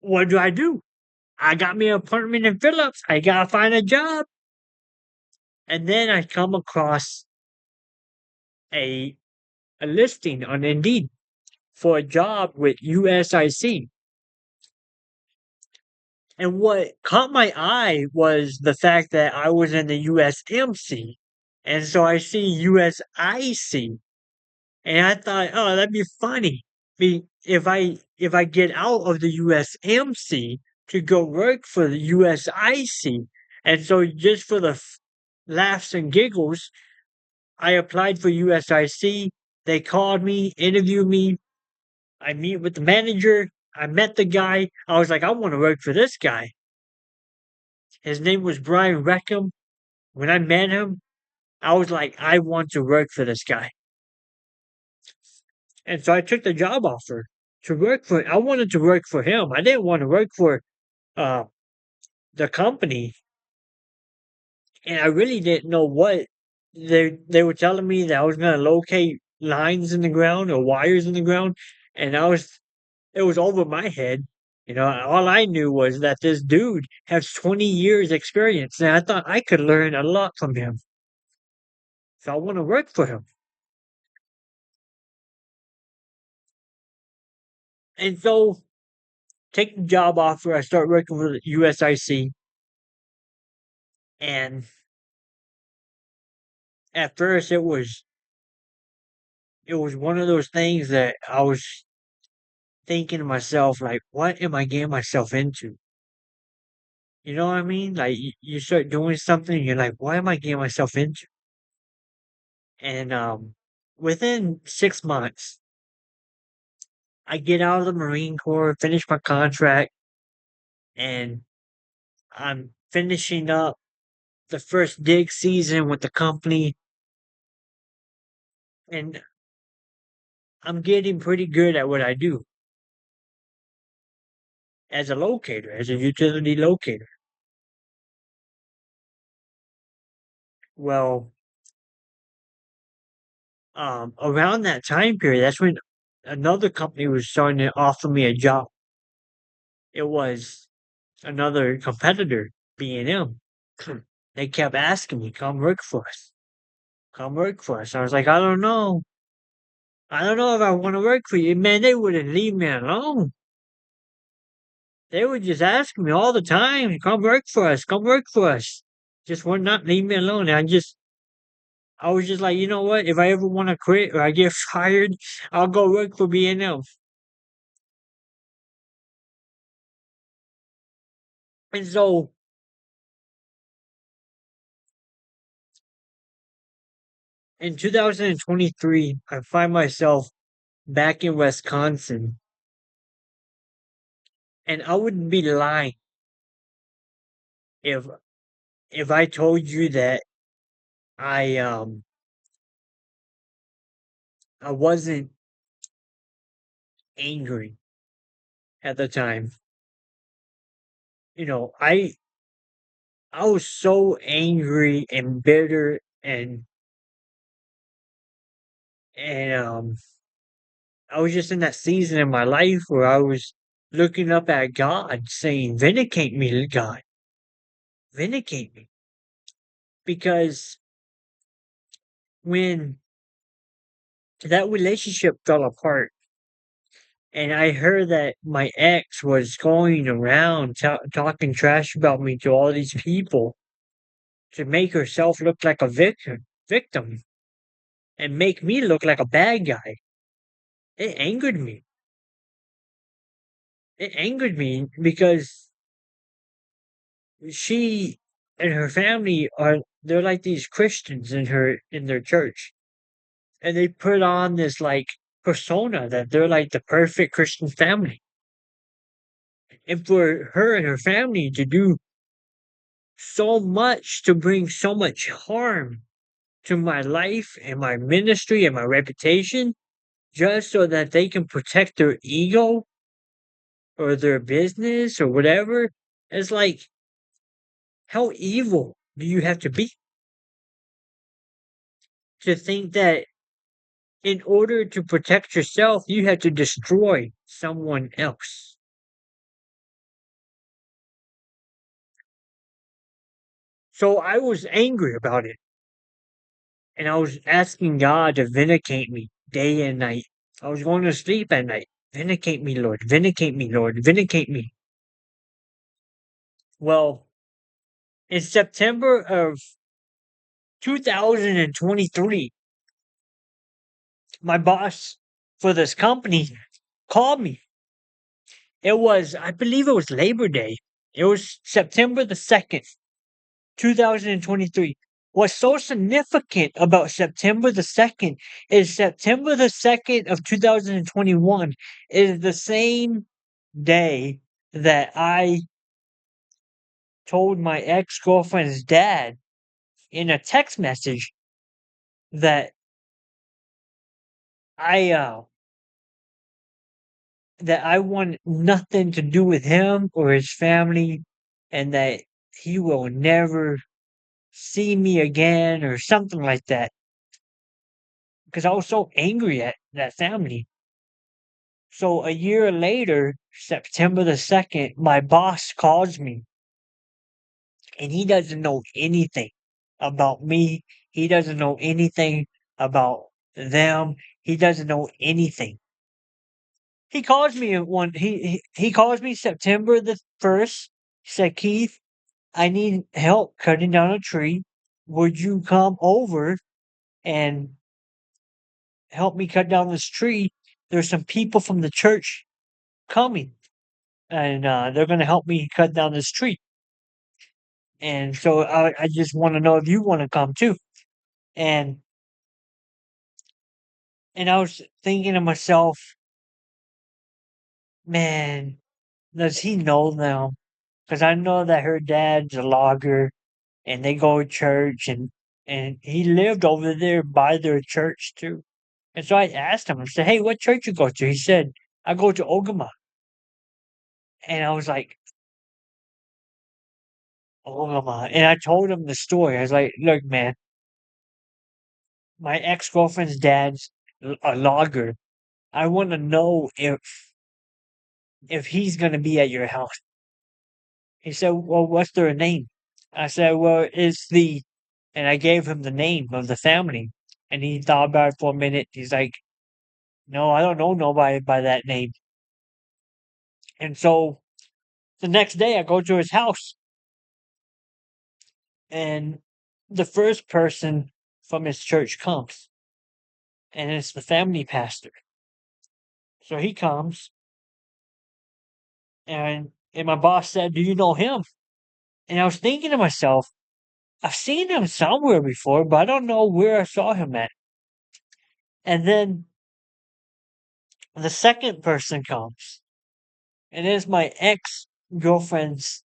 what do I do? I got me an apartment in Phillips. I gotta find a job. And then I come across a a listing on Indeed for a job with USIC. And what caught my eye was the fact that I was in the USMC. And so I see USIC. And I thought, oh, that'd be funny. If I get out of the USMC to go work for the USIC. And so just for the laughs and giggles, I applied for USIC. They called me, interviewed me. I meet with the manager. I met the guy. I was like, I want to work for this guy. His name was Brian Reckham. When I met him, I was like, I want to work for this guy. And so I took the job offer to work for. I wanted to work for him. I didn't want to work for uh, the company, and I really didn't know what they were telling me that I was going to locate lines in the ground or wires in the ground, and it was over my head. You know, all I knew was that this dude has 20 years experience, and I thought I could learn a lot from him. So I want to work for him. And so take the job offer. I start working with USIC, and at first it was one of those things that I was thinking to myself, like, what am I getting myself into? You know what I mean? Like you start doing something, and you're like, what am I getting myself into? And within 6 months, I get out of the Marine Corps, finish my contract, and I'm finishing up the first dig season with the company, and I'm getting pretty good at what I do as a locator, as a utility locator. Well, around that time period, that's when another company was starting to offer me a job. It was another competitor, B&M. They kept asking me, come work for us. Come work for us. I was like, I don't know. I don't know if I want to work for you. Man, they wouldn't leave me alone. They would just ask me all the time, come work for us, come work for us. Just would not leave me alone. I was just like, you know what? If I ever want to quit or I get fired, I'll go work for B&M. And so in 2023, I find myself back in Wisconsin, and I wouldn't be lying if I told you that I um I wasn't angry at the time. You know, I was so angry and bitter and I was just in that season in my life where I was looking up at God, saying, "Vindicate me, God, vindicate me." Because when that relationship fell apart, and I heard that my ex was going around talking trash about me to all these people to make herself look like a victim, and make me look like a bad guy. It angered me. It angered me because she and her family they're like these Christians in their church. And they put on this like persona that they're like the perfect Christian family. And for her and her family to do so much to bring so much harm to my life and my ministry and my reputation just so that they can protect their ego or their business or whatever. It's like, how evil do you have to be to think that in order to protect yourself, you have to destroy someone else? So I was angry about it, and I was asking God to vindicate me day and night. I was going to sleep at night. Vindicate me, Lord. Vindicate me, Lord. Vindicate me. Well, in September of 2023, my boss for this company called me. I believe it was Labor Day. It was September the 2nd, 2023. What's so significant about September the 2nd is September the 2nd of 2021 is the same day that I told my ex-girlfriend's dad in a text message that I want nothing to do with him or his family, and that he will never see me again or something like that. Because I was so angry at that family. So a year later, September the 2nd, my boss calls me, and he doesn't know anything about me. He doesn't know anything about them. He doesn't know anything. He calls me he calls me September the 1st. He said, "Keith, I need help cutting down a tree. Would you come over and help me cut down this tree? There's some people from the church coming, and they're going to help me cut down this tree. And so I just want to know if you want to come too." And I was thinking to myself, man, does he know now? Because I know that her dad's a logger, and they go to church, and he lived over there by their church too. And so I asked him, I said, "Hey, what church you go to?" He said, "I go to Ogama." And I was like, Ogama. And I told him the story. I was like, "Look, man, my ex-girlfriend's dad's a logger. I want to know if he's going to be at your house." He said, "Well, what's their name?" I said, "Well, it's the," and I gave him the name of the family. And he thought about it for a minute. He's like, "No, I don't know nobody by that name." And so the next day I go to his house, and the first person from his church comes, and it's the family pastor. So he comes, and my boss said, "Do you know him?" And I was thinking to myself, I've seen him somewhere before, but I don't know where I saw him at. And then the second person comes, and it's my ex girlfriend's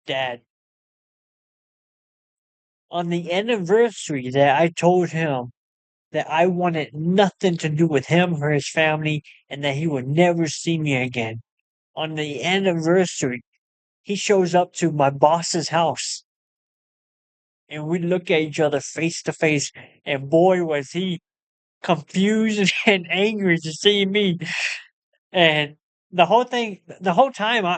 dad. On the anniversary that I told him that I wanted nothing to do with him or his family, and that he would never see me again. On the anniversary, he shows up to my boss's house, and we look at each other face to face, and boy, was he confused and angry to see me. And the whole time,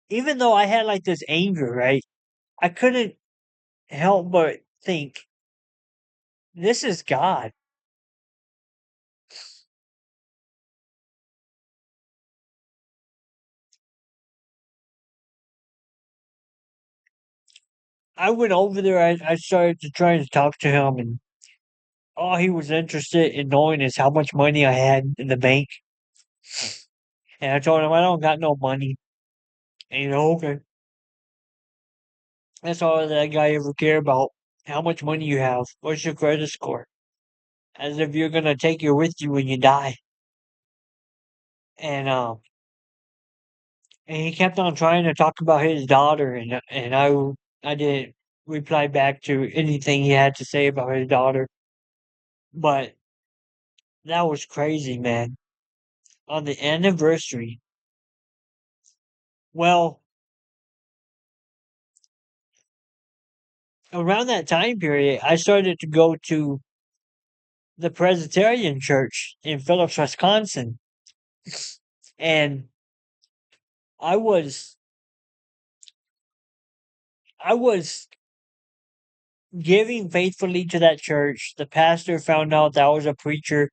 even though I had like this anger, right? I couldn't help but think, this is God. I went over there. I started to try to talk to him, and all he was interested in knowing is how much money I had in the bank. And I told him I don't got no money. And okay, that's all that guy ever care about. How much money you have? What's your credit score? As if you're gonna take it with you when you die. And and he kept on trying to talk about his daughter, and I didn't reply back to anything he had to say about his daughter. But that was crazy, man. On the anniversary, well, around that time period, I started to go to the Presbyterian Church in Phillips, Wisconsin, and I was I was giving faithfully to that church. The pastor found out that I was a preacher.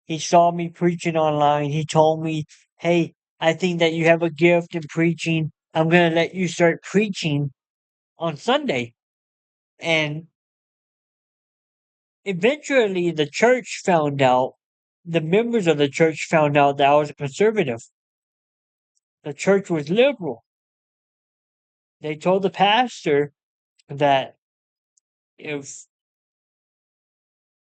He saw me preaching online. He told me, "Hey, I think that you have a gift in preaching. I'm gonna let you start preaching on Sunday." And eventually, the church found out. The members of the church found out that I was a conservative. The church was liberal. They told the pastor that if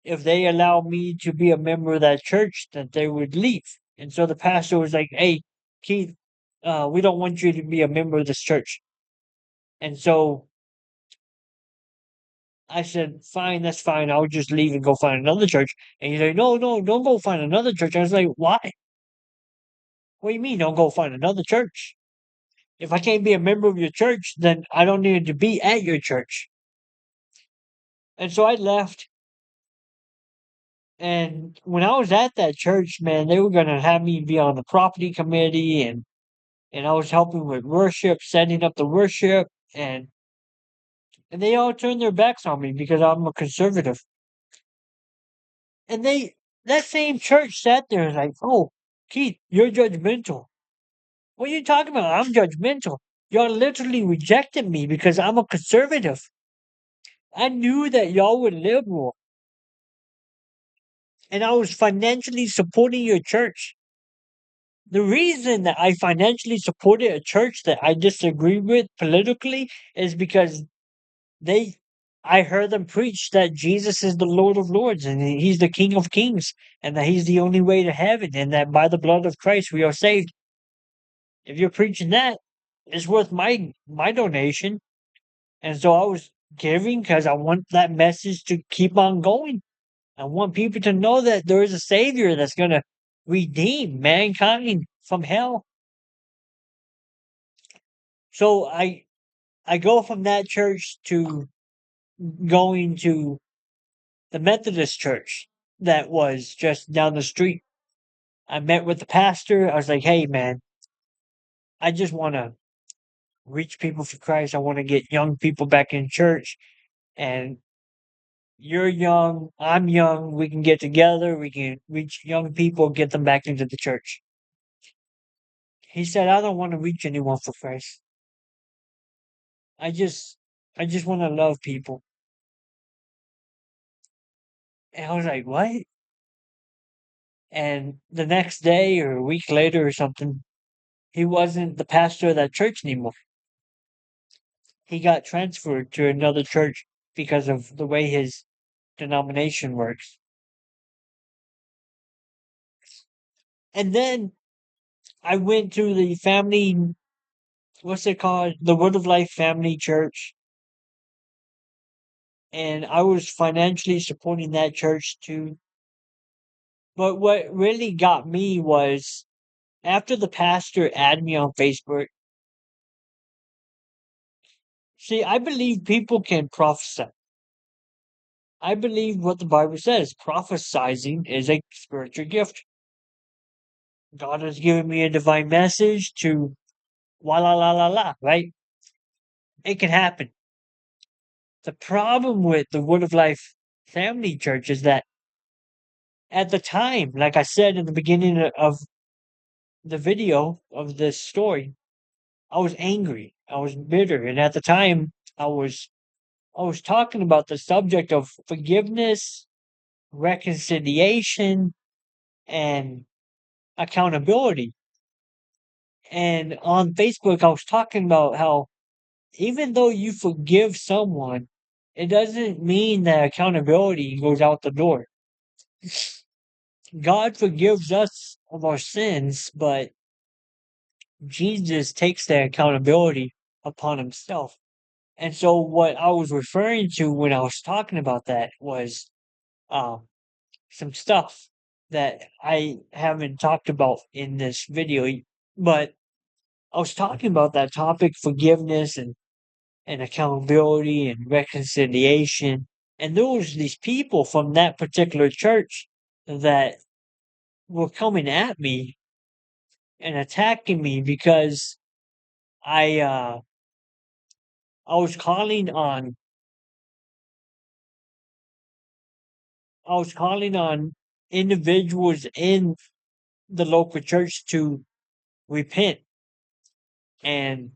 they allow me to be a member of that church, that they would leave. And so the pastor was like, "Hey, Keith, we don't want you to be a member of this church." And so I said, "Fine, that's fine. I'll just leave and go find another church." And he's like, "No, no, don't go find another church." I was like, "Why? What do you mean, don't go find another church? If I can't be a member of your church, then I don't need to be at your church." And so I left. And when I was at that church, man, they were gonna have me be on the property committee, and I was helping with worship, setting up the worship, and they all turned their backs on me because I'm a conservative. And that same church sat there and like, "Oh, Keith, you're judgmental." What are you talking about? I'm judgmental. Y'all literally rejected me because I'm a conservative. I knew that y'all were liberal, and I was financially supporting your church. The reason that I financially supported a church that I disagree with politically is because they I heard them preach that Jesus is the Lord of Lords and he's the King of Kings and that he's the only way to heaven and that by the blood of Christ we are saved. If you're preaching that, it's worth my donation. And so I was giving because I want that message to keep on going. I want people to know that there is a savior that's going to redeem mankind from hell. So I go from that church to going to the Methodist church that was just down the street. I met with the pastor. I was like, "Hey, man, I just want to reach people for Christ. I want to get young people back in church. And you're young. I'm young. We can get together. We can reach young people, get them back into the church." He said, "I don't want to reach anyone for Christ. I just, I just want to love people." And I was like, "What?" And the next day or a week later or something, he wasn't the pastor of that church anymore. He got transferred to another church because of the way his denomination works. And then I went to the family, what's it called? The Word of Life Family Church. And I was financially supporting that church too. But what really got me was after the pastor added me on Facebook. See, I believe people can prophesy. I believe what the Bible says. Prophesizing is a spiritual gift. God has given me a divine message to la la la la la, right? It can happen. The problem with the Word of Life Family Church is that at the time, like I said in the beginning of the video of this story, I was angry. I was bitter. And at the time I was talking about the subject of forgiveness, reconciliation, and accountability. And on Facebook I was talking about how even though you forgive someone, it doesn't mean that accountability goes out the door. God forgives us of our sins, but Jesus takes the accountability upon himself. And so what I was referring to when I was talking about that was um, some stuff that I haven't talked about in this video, but I was talking about that topic, forgiveness and accountability and reconciliation. And there was these people from that particular church that were coming at me and attacking me because I uh I was calling on I was calling on individuals in the local church to repent and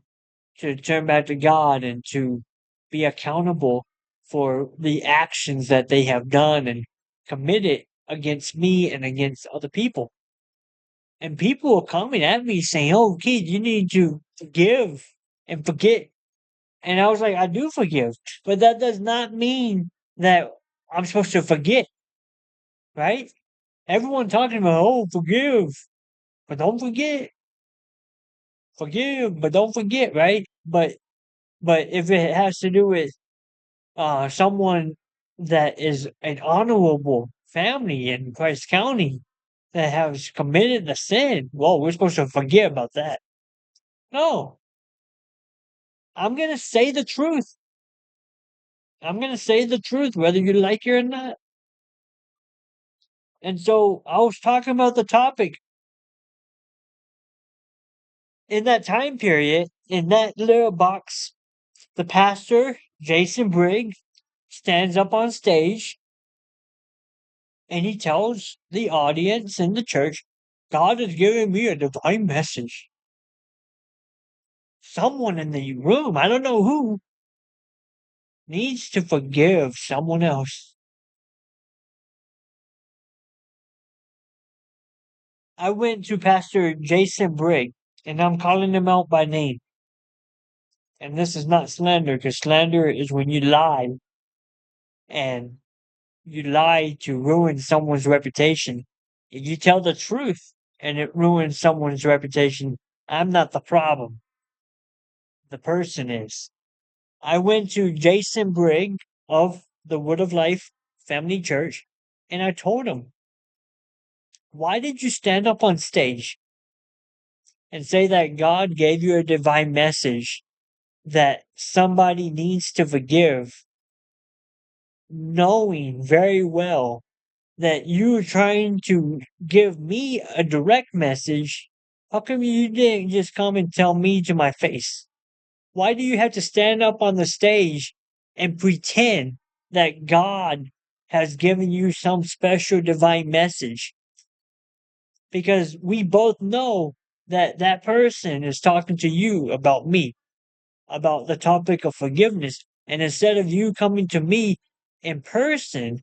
to turn back to God and to be accountable for the actions that they have done and committed against me and against other people. And people were coming at me saying, "Oh, kid, you need to forgive and forget." And I was like, "I do forgive, but that does not mean that I'm supposed to forget, right?" Everyone talking about, "Oh, forgive, but don't forget. Forgive, but don't forget," right? But if it has to do with someone that is an honorable family in Christ County that has committed a sin, well, we're supposed to forget about that. No, I'm gonna say the truth. I'm gonna say the truth, whether you like it or not. And so I was talking about the topic in that time period, in that little box. The pastor, Jason Brigg, stands up on stage and he tells the audience in the church, God has given me a divine message. Someone in the room, I don't know who, needs to forgive someone else. I went to Pastor Jason Brigg and I'm calling him out by name. And this is not slander, because slander is when and you lie to ruin someone's reputation. If you tell the truth and it ruins someone's reputation, I'm not the problem. The person is. I went to Jason Brigg of the Word of Life Family Church and I told him, why did you stand up on stage and say that God gave you a divine message that somebody needs to forgive, knowing very well that you were trying to give me a direct message? How come you didn't just come and tell me to my face? Why do you have to stand up on the stage and pretend that God has given you some special divine message? Because we both know that that person is talking to you about me, about the topic of forgiveness. And instead of you coming to me in person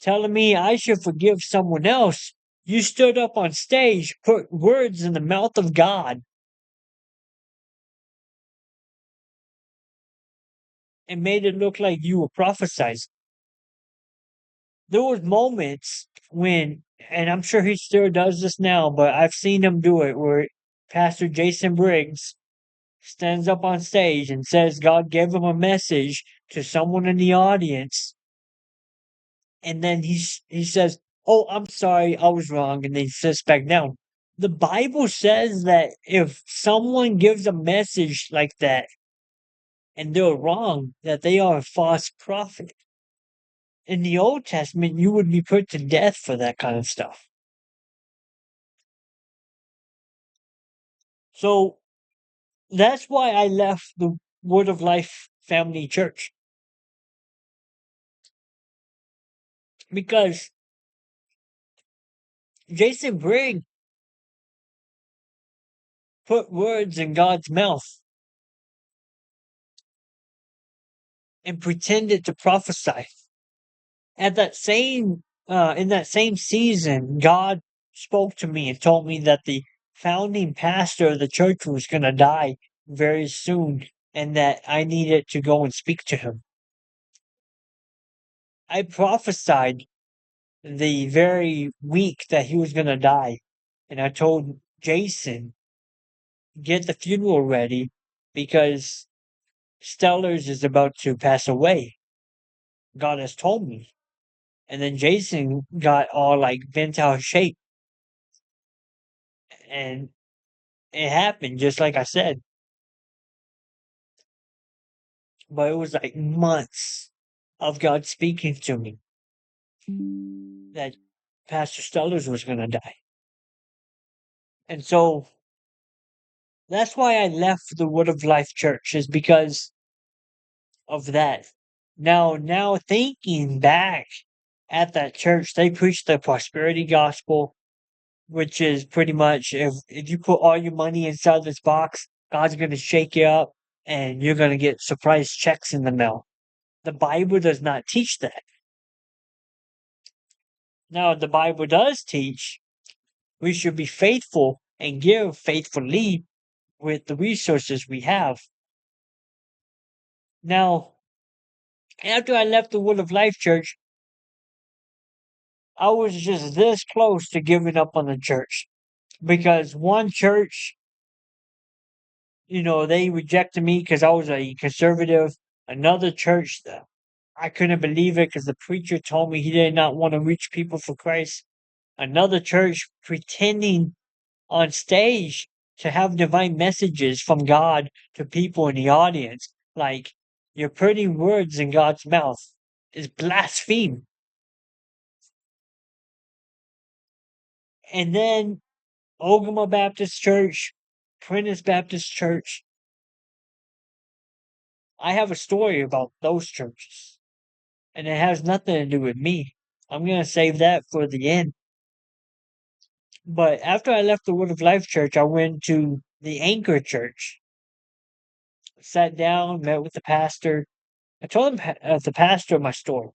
telling me I should forgive someone else, you stood up on stage, put words in the mouth of God, and made it look like you were prophesizing. There was moments when, and I'm sure he still does this now, but I've seen him do it, where Pastor Jason Briggs stands up on stage and says God gave him a message to someone in the audience, and then he says, "Oh, I'm sorry, I was wrong," and then he sits back down. The Bible says that if someone gives a message like that and they're wrong, that they are a false prophet. In the Old Testament, you would be put to death for that kind of stuff. So that's why I left the Word of Life Family Church, because Jason Brigg put words in God's mouth and pretended to prophesy. At that same in that same season, God spoke to me and told me that the founding pastor of the church was going to die very soon, and that I needed to go and speak to him. I prophesied the very week that he was going to die, and I told Jason, get the funeral ready because Stellars is about to pass away. God has told me. And then Jason got all like bent out of shape, and it happened just like I said. But it was like months of God speaking to me that Pastor Stellars was going to die. And so that's why I left the Word of Life Church, is because of that. Now thinking back at that church, they preached the prosperity gospel, which is pretty much if you put all your money inside this box, God's going to shake you up and you're going to get surprise checks in the mail. The Bible does not teach that. Now, the Bible does teach we should be faithful and give faithfully with the resources we have. Now, after I left the Word of Life Church, I was just this close to giving up on the church, because one church, they rejected me because I was a conservative. Another church, I couldn't believe it because the preacher told me he did not want to reach people for Christ. Another church pretending on stage to have divine messages from God to people in the audience. Like, you're putting words in God's mouth is blaspheme. And then Ogama Baptist Church, Prentice Baptist Church. I have a story about those churches, and it has nothing to do with me. I'm going to save that for the end. But after I left the Word of Life Church, I went to the Anchor Church. Sat down, met with the pastor. I told the pastor my story.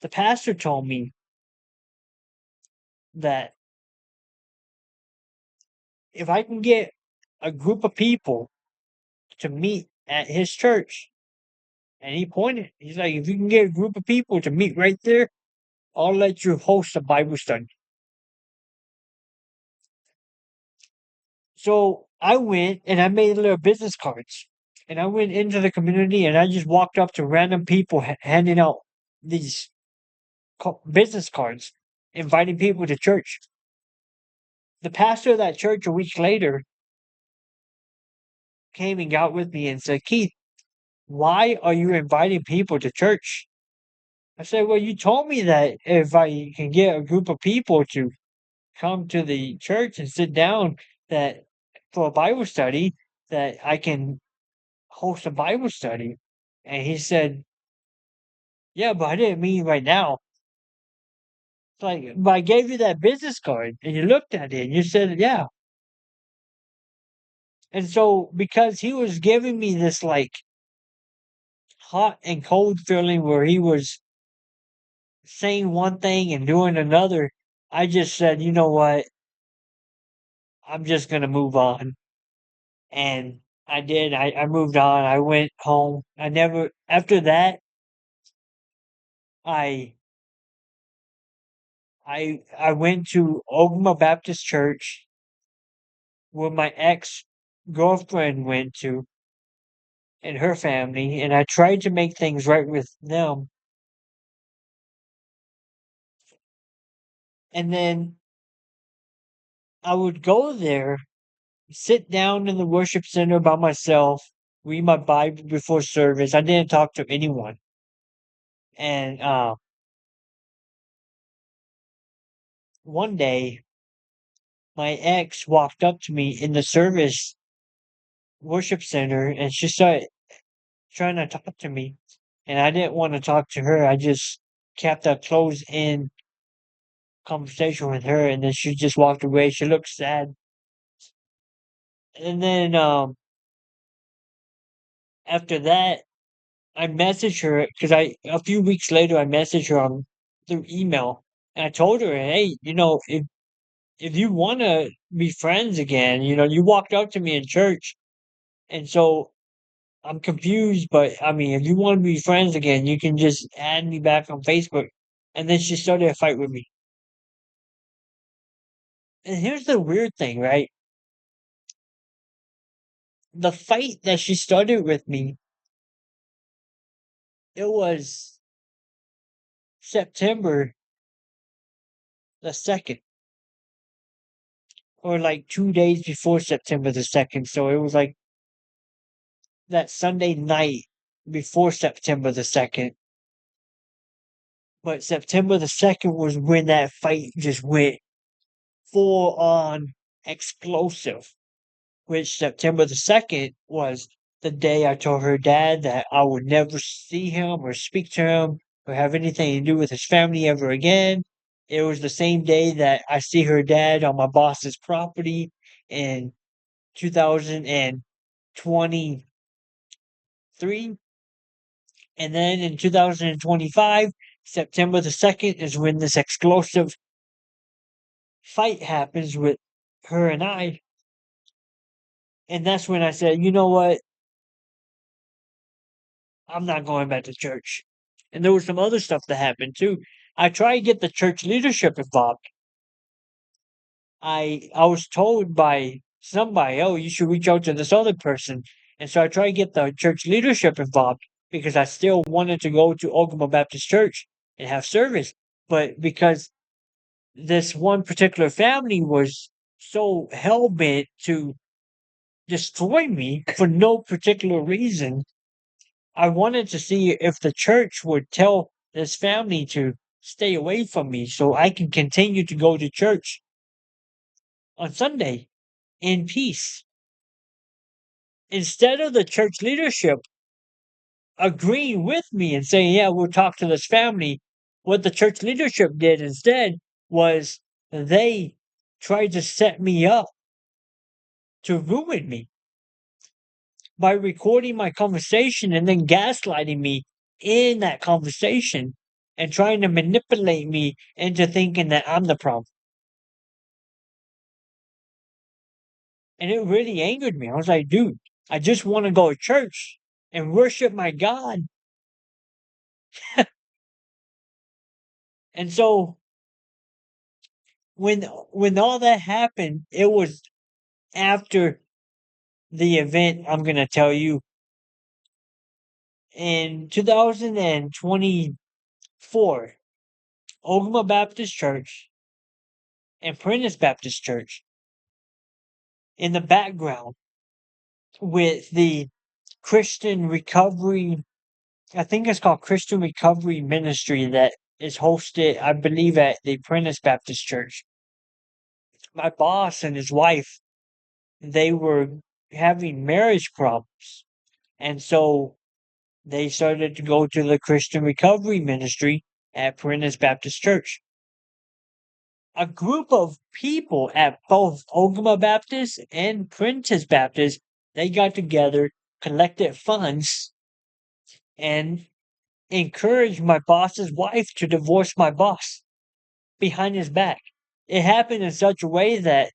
The pastor told me that if I can get a group of people to meet at his church, and he pointed, he's like, if you can get a group of people to meet right there, I'll let you host a Bible study. So I went and I made little business cards, and I went into the community and I just walked up to random people handing out these business cards, inviting people to church. The pastor of that church a week later came and got with me and said, Keith, why are you inviting people to church? I said, well, you told me that if I can get a group of people to come to the church and sit down that for a Bible study, that I can host a Bible study. And he said, yeah, but I didn't mean right now. It's like, but I gave you that business card and you looked at it and you said, yeah. And so because he was giving me this like hot and cold feeling where he was saying one thing and doing another, I just said, you know what? I'm just going to move on. And I did. I moved on. I went home. After that, I, I went to Oklahoma Baptist Church where my ex girlfriend went to and her family, and I tried to make things right with them. And then I would go there, sit down in the worship center by myself, read my Bible before service. I didn't talk to anyone. And one day, my ex walked up to me in the service worship center and she started trying to talk to me. And I didn't want to talk to her. I just kept a closed in conversation with her and then she just walked away. She looked sad. And then after that I messaged her because I a few weeks later I messaged her on through email and I told her, hey, if you want to be friends again, you walked up to me in church, and so I'm confused. But I mean, if you want to be friends again, you can just add me back on Facebook. And then she started a fight with me. And here's the weird thing, right? The fight that she started with me, it was September the 2nd, or like 2 days before September the 2nd. So it was like that Sunday night before September the 2nd. But September the 2nd was when that fight just went full on explosive, which September the 2nd was the day I told her dad that I would never see him or speak to him or have anything to do with his family ever again. It was the same day that I see her dad on my boss's property in 2023. And then in 2025, September the 2nd is when this explosive fight happens with her and I. And that's when I said, you know what? I'm not going back to church. And there was some other stuff that happened too. I tried to get the church leadership involved. I was told by somebody, oh, you should reach out to this other person. And so I tried to get the church leadership involved because I still wanted to go to Oklahoma Baptist Church and have service. But because this one particular family was so hell bent to destroy me for no particular reason, I wanted to see if the church would tell this family to stay away from me so I can continue to go to church on Sunday in peace. Instead of the church leadership agreeing with me and saying, yeah, we'll talk to this family, what the church leadership did instead was they tried to set me up to ruin me by recording my conversation and then gaslighting me in that conversation and trying to manipulate me into thinking that I'm the problem. And it really angered me. I was like, dude, I just want to go to church and worship my God. And so when all that happened, it was after the event I'm gonna tell you in 2024, Oklahoma Baptist Church and Prentice Baptist Church in the background with the Christian Recovery, I think it's called Christian Recovery Ministry that is hosted, I believe, at the Prentice Baptist Church. My boss and his wife, they were having marriage problems. And so they started to go to the Christian Recovery Ministry at Prentice Baptist Church. A group of people at both Oklahoma Baptist and Prentice Baptist, they got together, collected funds, and encouraged my boss's wife to divorce my boss behind his back. It happened in such a way that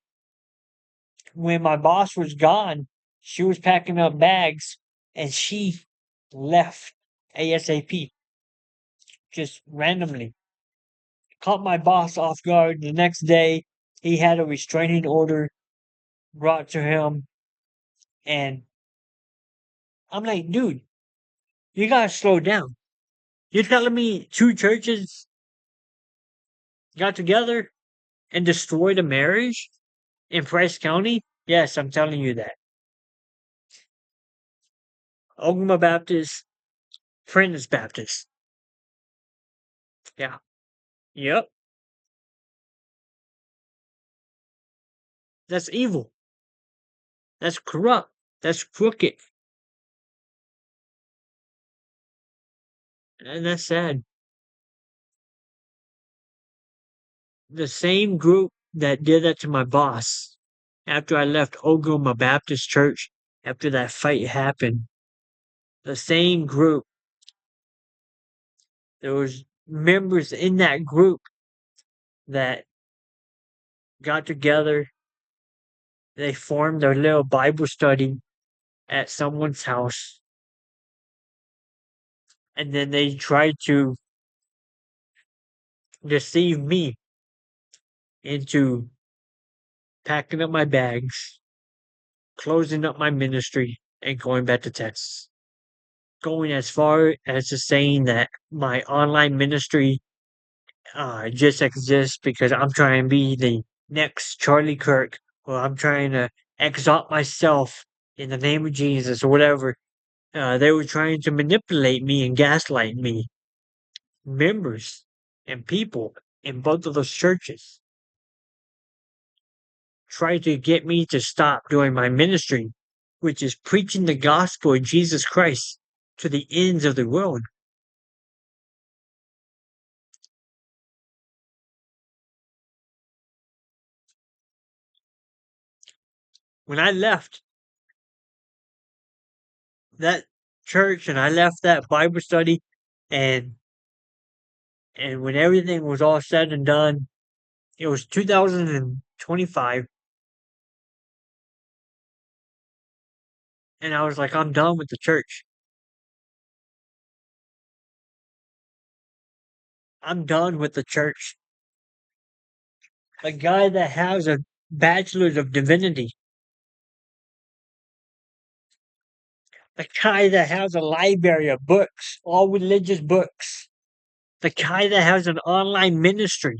when my boss was gone, she was packing up bags and she left ASAP, just randomly. Caught my boss off guard. The next day, he had a restraining order brought to him. And I'm like, dude, you gotta slow down. You're telling me two churches got together and destroyed a marriage in Price County? Yes, I'm telling you that. Oklahoma Baptist, Prentice Baptist. Yeah. Yep. That's evil. That's corrupt. That's crooked. And that's sad. The same group that did that to my boss after I left Oklahoma Baptist Church, after that fight happened, the same group, there was members in that group that got together. They formed their little Bible study at someone's house, and then they tried to deceive me into packing up my bags, closing up my ministry, and going back to Texas. Going as far as to saying that my online ministry just exists because I'm trying to be the next Charlie Kirk, or I'm trying to exalt myself in the name of Jesus, or whatever. They were trying to manipulate me and gaslight me, members and people in both of those churches. Try to get me to stop doing my ministry, which is preaching the gospel of Jesus Christ to the ends of the world. When I left that church and I left that Bible study, and when everything was all said and done, it was 2025, and I was like, I'm done with the church. I'm done with the church. A guy that has a bachelor's of divinity, the guy that has a library of books, all religious books, the guy that has an online ministry,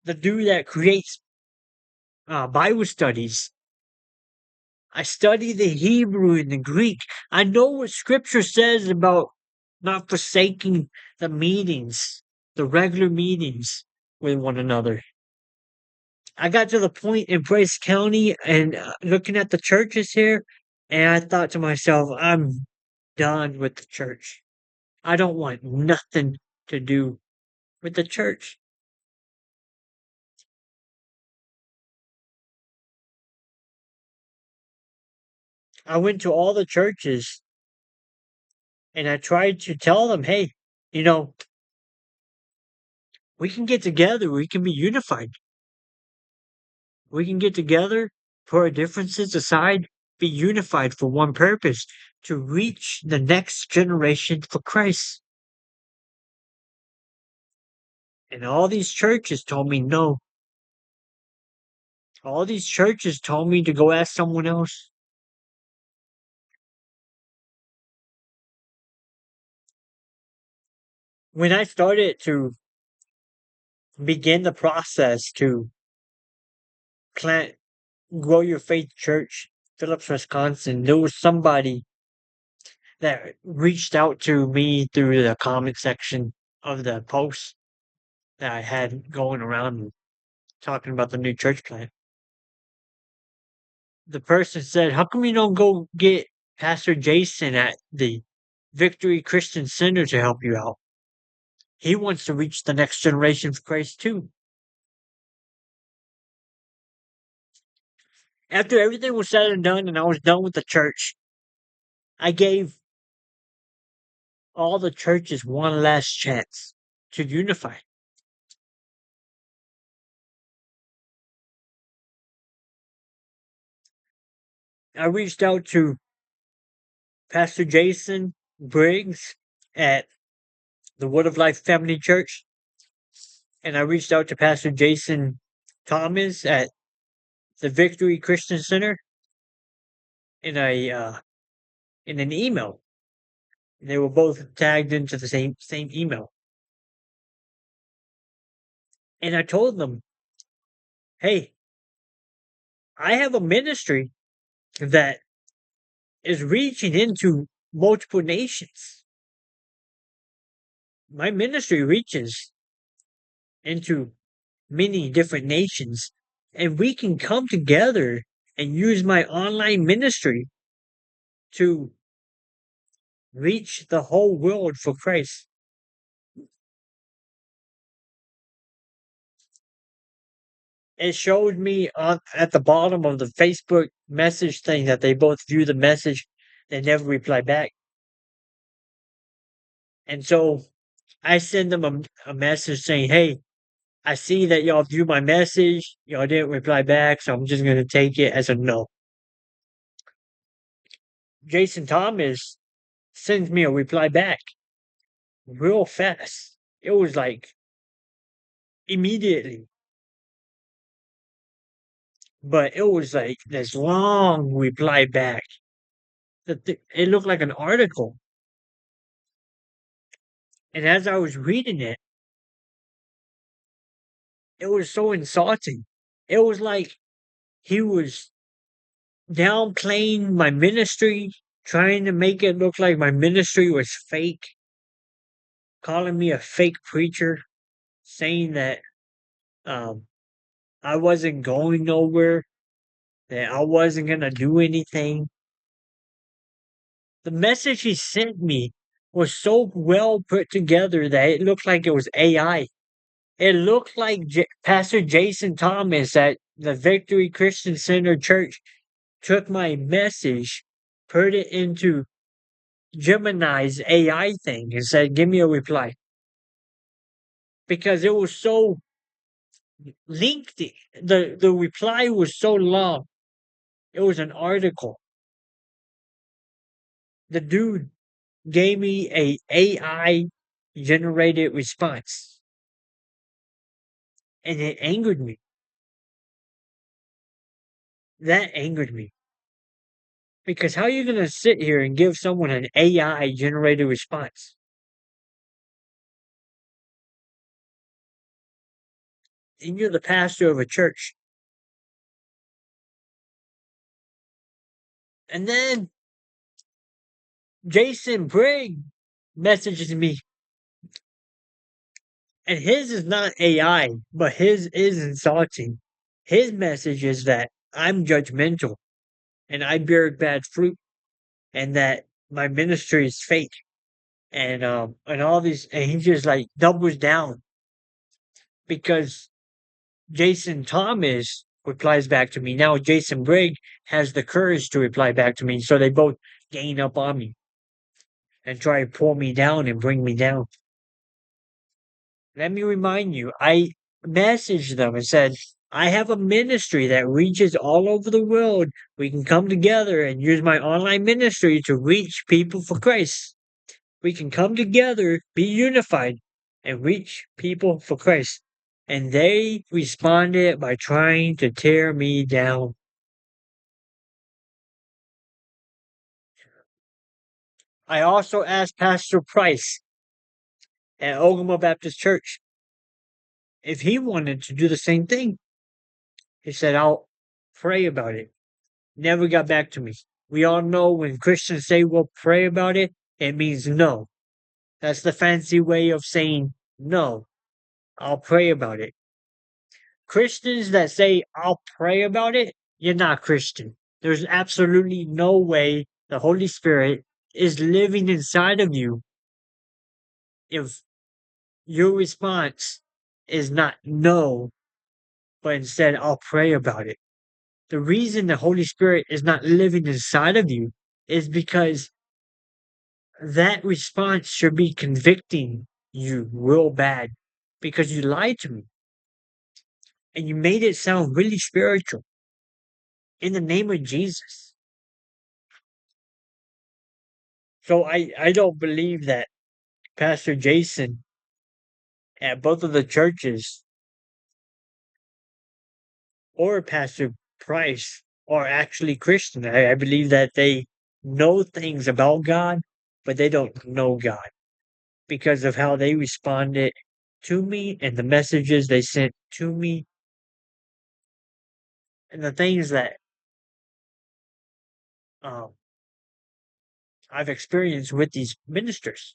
the dude that creates Bible studies. I study the Hebrew and the Greek. I know what scripture says about not forsaking the meetings, the regular meetings with one another. I got to the point in Bryce County and looking at the churches here, and I thought to myself, I'm done with the church. I don't want nothing to do with the church. I went to all the churches and I tried to tell them, hey, you know, we can get together, we can be unified. We can get together, put our differences aside, be unified for one purpose, to reach the next generation for Christ. And all these churches told me no. All these churches told me to go ask someone else. When I started to begin the process to plant Grow Your Faith Church, Phillips, Wisconsin, there was somebody that reached out to me through the comment section of the post that I had going around talking about the new church plant. The person said, how come you don't go get Pastor Jason at the Victory Christian Center to help you out? He wants to reach the next generation for Christ too. After everything was said and done and I was done with the church, I gave all the churches one last chance to unify. I reached out to Pastor Jason Briggs at the Word of Life Family Church, and I reached out to Pastor Jason Thomas at the Victory Christian Center in an email. They were both tagged into the same email. And I told them, hey, I have a ministry that is reaching into multiple nations. My ministry reaches into many different nations and we can come together and use my online ministry to reach the whole world for Christ. It showed me on at the bottom of the Facebook message thing that they both view the message, they never reply back. And so I send them a message saying, "Hey, I see that y'all view my message. Y'all didn't reply back, so I'm just gonna take it as a no." Jason Thomas sends me a reply back real fast. It was like immediately, but it was like this long reply back. It looked like an article. And as I was reading it, it was so insulting. It was like he was downplaying my ministry, trying to make it look like my ministry was fake, calling me a fake preacher, saying that um, I wasn't going nowhere, that I wasn't going to do anything. The message he sent me was so well put together that it looked like it was AI. It looked like Pastor Jason Thomas at the Victory Christian Center Church took my message, put it into Gemini's AI thing, and said, "Give me a reply." Because it was so lengthy. The reply was so long. It was an article. The dude gave me a AI generated response, and it angered me. That angered me. Because how are you going to sit here and give someone an AI generated response? And you're the pastor of a church. And then Jason Brigg messages me, and his is not AI, but his is insulting. His message is that I'm judgmental and I bear bad fruit and that my ministry is fake and all these, and he just like doubles down because Jason Thomas replies back to me. Now Jason Brigg has the courage to reply back to me. So they both gain up on me and try to pull me down and bring me down. Let me remind you, I messaged them and said, I have a ministry that reaches all over the world. We can come together and use my online ministry to reach people for Christ. We can come together, be unified, and reach people for Christ. And they responded by trying to tear me down. I also asked Pastor Price at Ogama Baptist Church if he wanted to do the same thing. He said, I'll pray about it. Never got back to me. We all know when Christians say we'll pray about it, it means no. That's the fancy way of saying no. I'll pray about it. Christians that say I'll pray about it, you're not Christian. There's absolutely no way the Holy Spirit is living inside of you if your response is not no, but instead I'll pray about it. The reason the Holy Spirit is not living inside of you is because that response should be convicting you real bad because you lied to me and you made it sound really spiritual in the name of Jesus. So I don't believe that Pastor Jason at both of the churches or Pastor Price are actually Christian. I believe that they know things about God, but they don't know God because of how they responded to me and the messages they sent to me and the things that um, I've experienced with these ministers.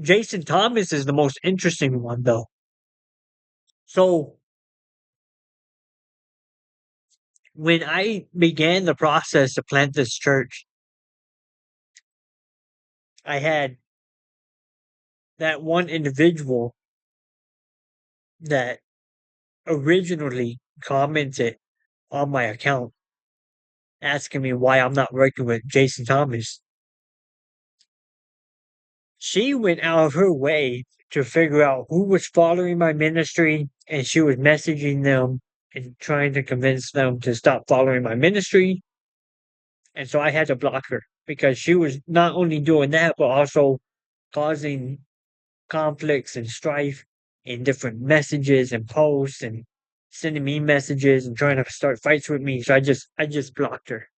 Jason Thomas is the most interesting one, though. So when I began the process to plant this church, I had that one individual that originally commented on my account asking me why I'm not working with Jason Thomas. She went out of her way to figure out who was following my ministry, and she was messaging them and trying to convince them to stop following my ministry. And so I had to block her because she was not only doing that, but also causing conflicts and strife in different messages and posts and sending me messages and trying to start fights with me. So I just blocked her.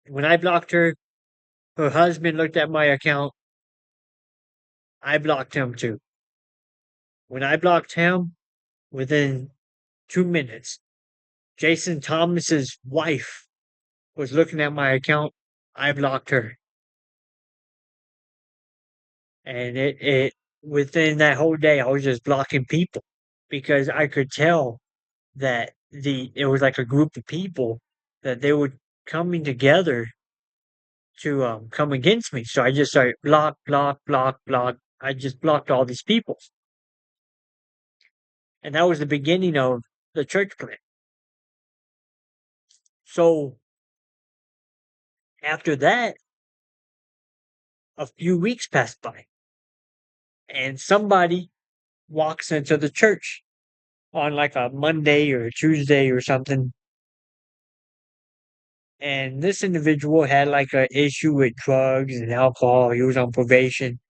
When I blocked her, her husband looked at my account. I blocked him too. When I blocked him, within 2 minutes, Jason Thomas's wife was looking at my account. I blocked her. And it within that whole day I was just blocking people because I could tell that it was like a group of people that they were coming together to come against me. So I just started block, block, block, block. I just blocked all these people. And that was the beginning of the church plant. So after that, a few weeks passed by and somebody walks into the church on like a Monday or a Tuesday or something. And this individual had like an issue with drugs and alcohol. He was on probation.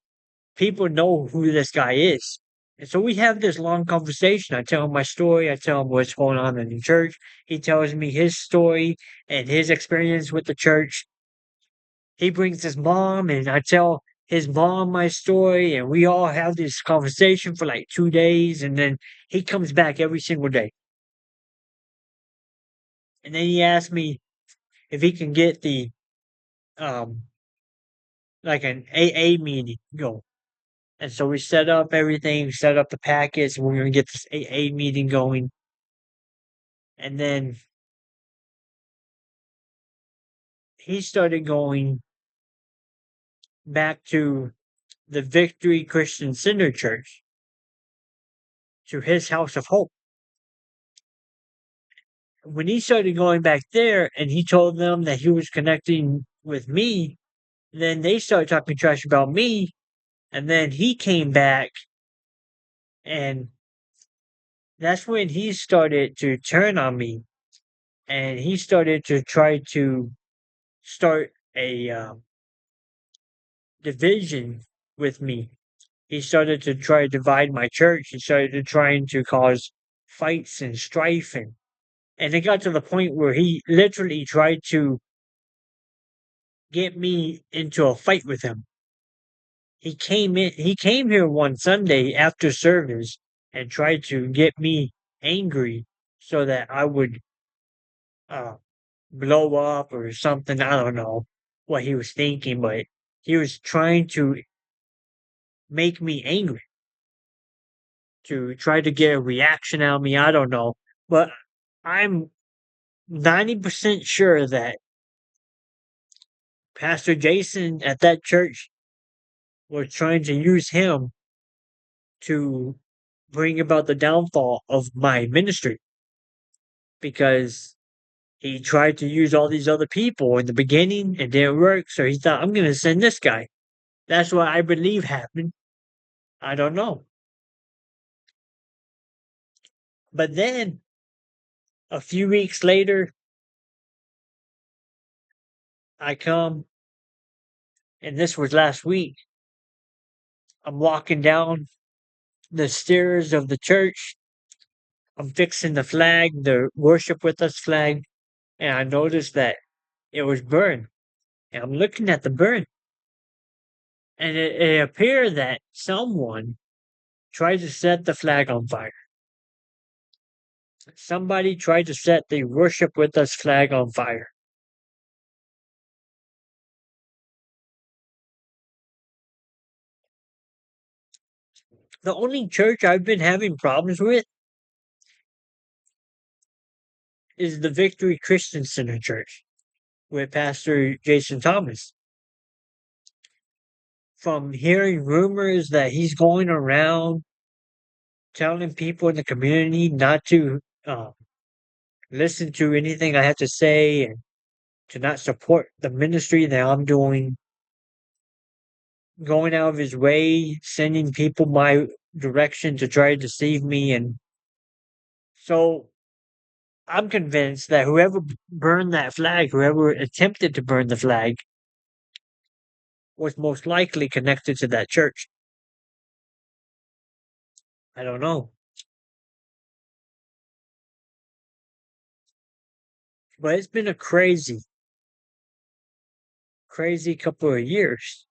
People know who this guy is. And so we have this long conversation. I tell him my story. I tell him what's going on in the church. He tells me his story and his experience with the church. He brings his mom, and I tell his mom my story, and we all have this conversation for like 2 days. And then he comes back every single day. And then he asks me if he can get the, um, like an AA meeting go. And so we set up everything, we set up the packets, we're gonna get this AA meeting going. And then he started going back to the Victory Christian Center Church, to his house of hope. When he started going back there and he told them that he was connecting with me, then they started talking trash about me. And then he came back, and that's when he started to turn on me. And he started to try to start a division with me. He started to try to divide my church. He started to trying to cause fights and strife, and it got to the point where he literally tried to get me into a fight with him. He came here one Sunday after service and tried to get me angry so that I would uh blow up or something. I don't know what he was thinking, but he was trying to make me angry, to try to get a reaction out of me. I don't know. But I'm 90% sure that Pastor Jason at that church was trying to use him to bring about the downfall of my ministry, because he tried to use all these other people in the beginning. It didn't work. So he thought, I'm going to send this guy. That's what I believe happened. I don't know. But then a few weeks later, I come, and this was last week. I'm walking down the stairs of the church. I'm fixing the flag, the worship with us flag, and I noticed that it was burned. And I'm looking at the burn, and it appeared that someone tried to set the flag on fire. Somebody tried to set the worship with us flag on fire. The only church I've been having problems with is the Victory Christian Center Church with Pastor Jason Thomas. From hearing rumors that he's going around telling people in the community not to listen to anything I have to say and to not support the ministry that I'm doing, going out of his way, sending people my direction to try to deceive me. And so I'm convinced that whoever burned that flag, whoever attempted to burn the flag, was most likely connected to that church. I don't know. But it's been a crazy, crazy couple of years.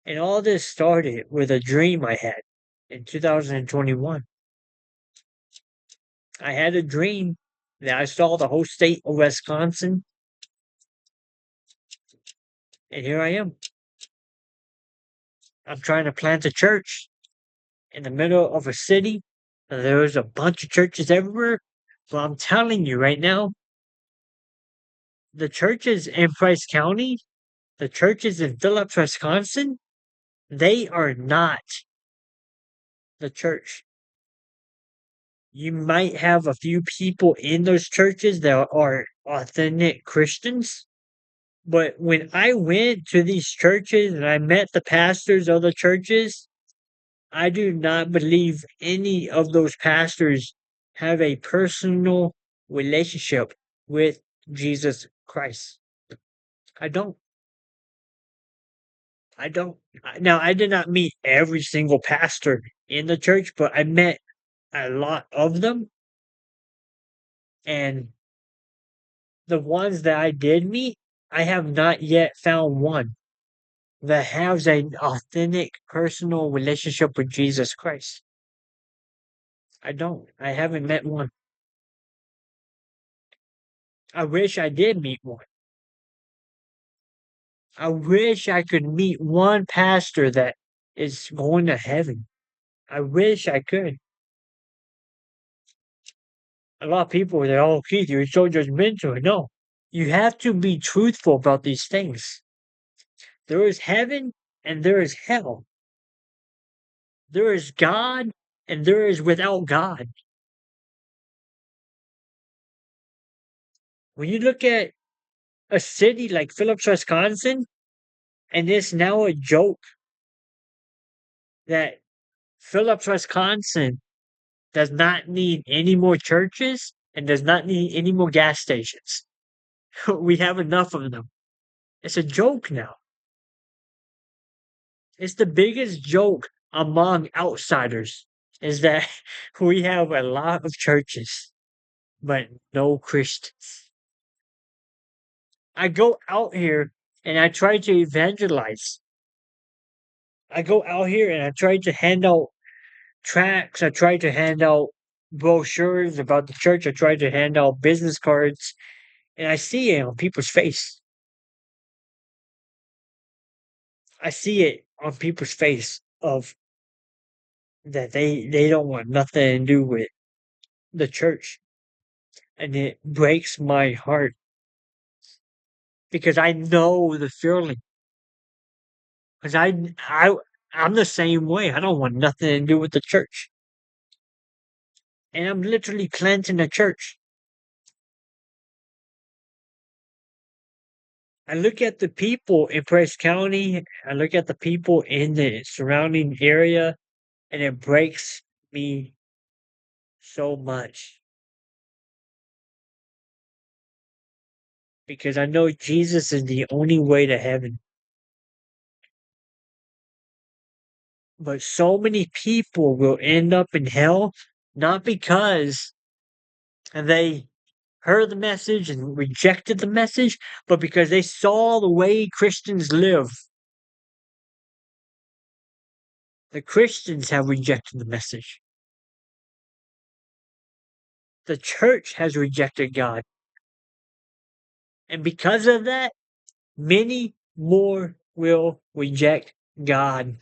And all this started with a dream I had in 2021. I had a dream that I saw the whole state of Wisconsin, and here I am. I'm trying to plant a church in the middle of a city. And there's a bunch of churches everywhere. But I'm telling you right now, the churches in Price County, the churches in Phillips, Wisconsin, they are not the church. You might have a few people in those churches that are authentic Christians. But when I went to these churches and I met the pastors of the churches, I do not believe any of those pastors have a personal relationship with Jesus Christ. I don't. I don't. Now, I did not meet every single pastor in the church, but I met a lot of them. And the ones that I did meet, I have not yet found one that has an authentic personal relationship with Jesus Christ. I don't. I haven't met one. I wish I did meet one. I wish I could meet one pastor that is going to heaven. I wish I could. A lot of people they're, "Oh, Keith, you're so judgmental." No, you have to be truthful about these things. There is heaven and there is hell. There is God and there is without God. When you look at a city like Phillips, Wisconsin, and it's now a joke that Phillips, Wisconsin does not need any more churches and does not need any more gas stations. We have enough of them. It's a joke now. It's the biggest joke among outsiders is that we have a lot of churches, but no Christians. I go out here and I try to evangelize. I go out here and I try to hand out tracts. I try to hand out brochures about the church. I try to hand out business cards, and I see it on people's face. I see it on people's face of that they don't want nothing to do with the church, and it breaks my heart because I know the feeling. Because I'm the same way. I don't want nothing to do with the church, and I'm literally planting a church. I look at the people in Price County. I look at the people in the surrounding area, and it breaks me so much because I know Jesus is the only way to heaven. But so many people will end up in hell not because they heard the message and rejected the message, but because they saw the way Christians live. The Christians have rejected the message. The church has rejected God. And because of that, many more will reject God.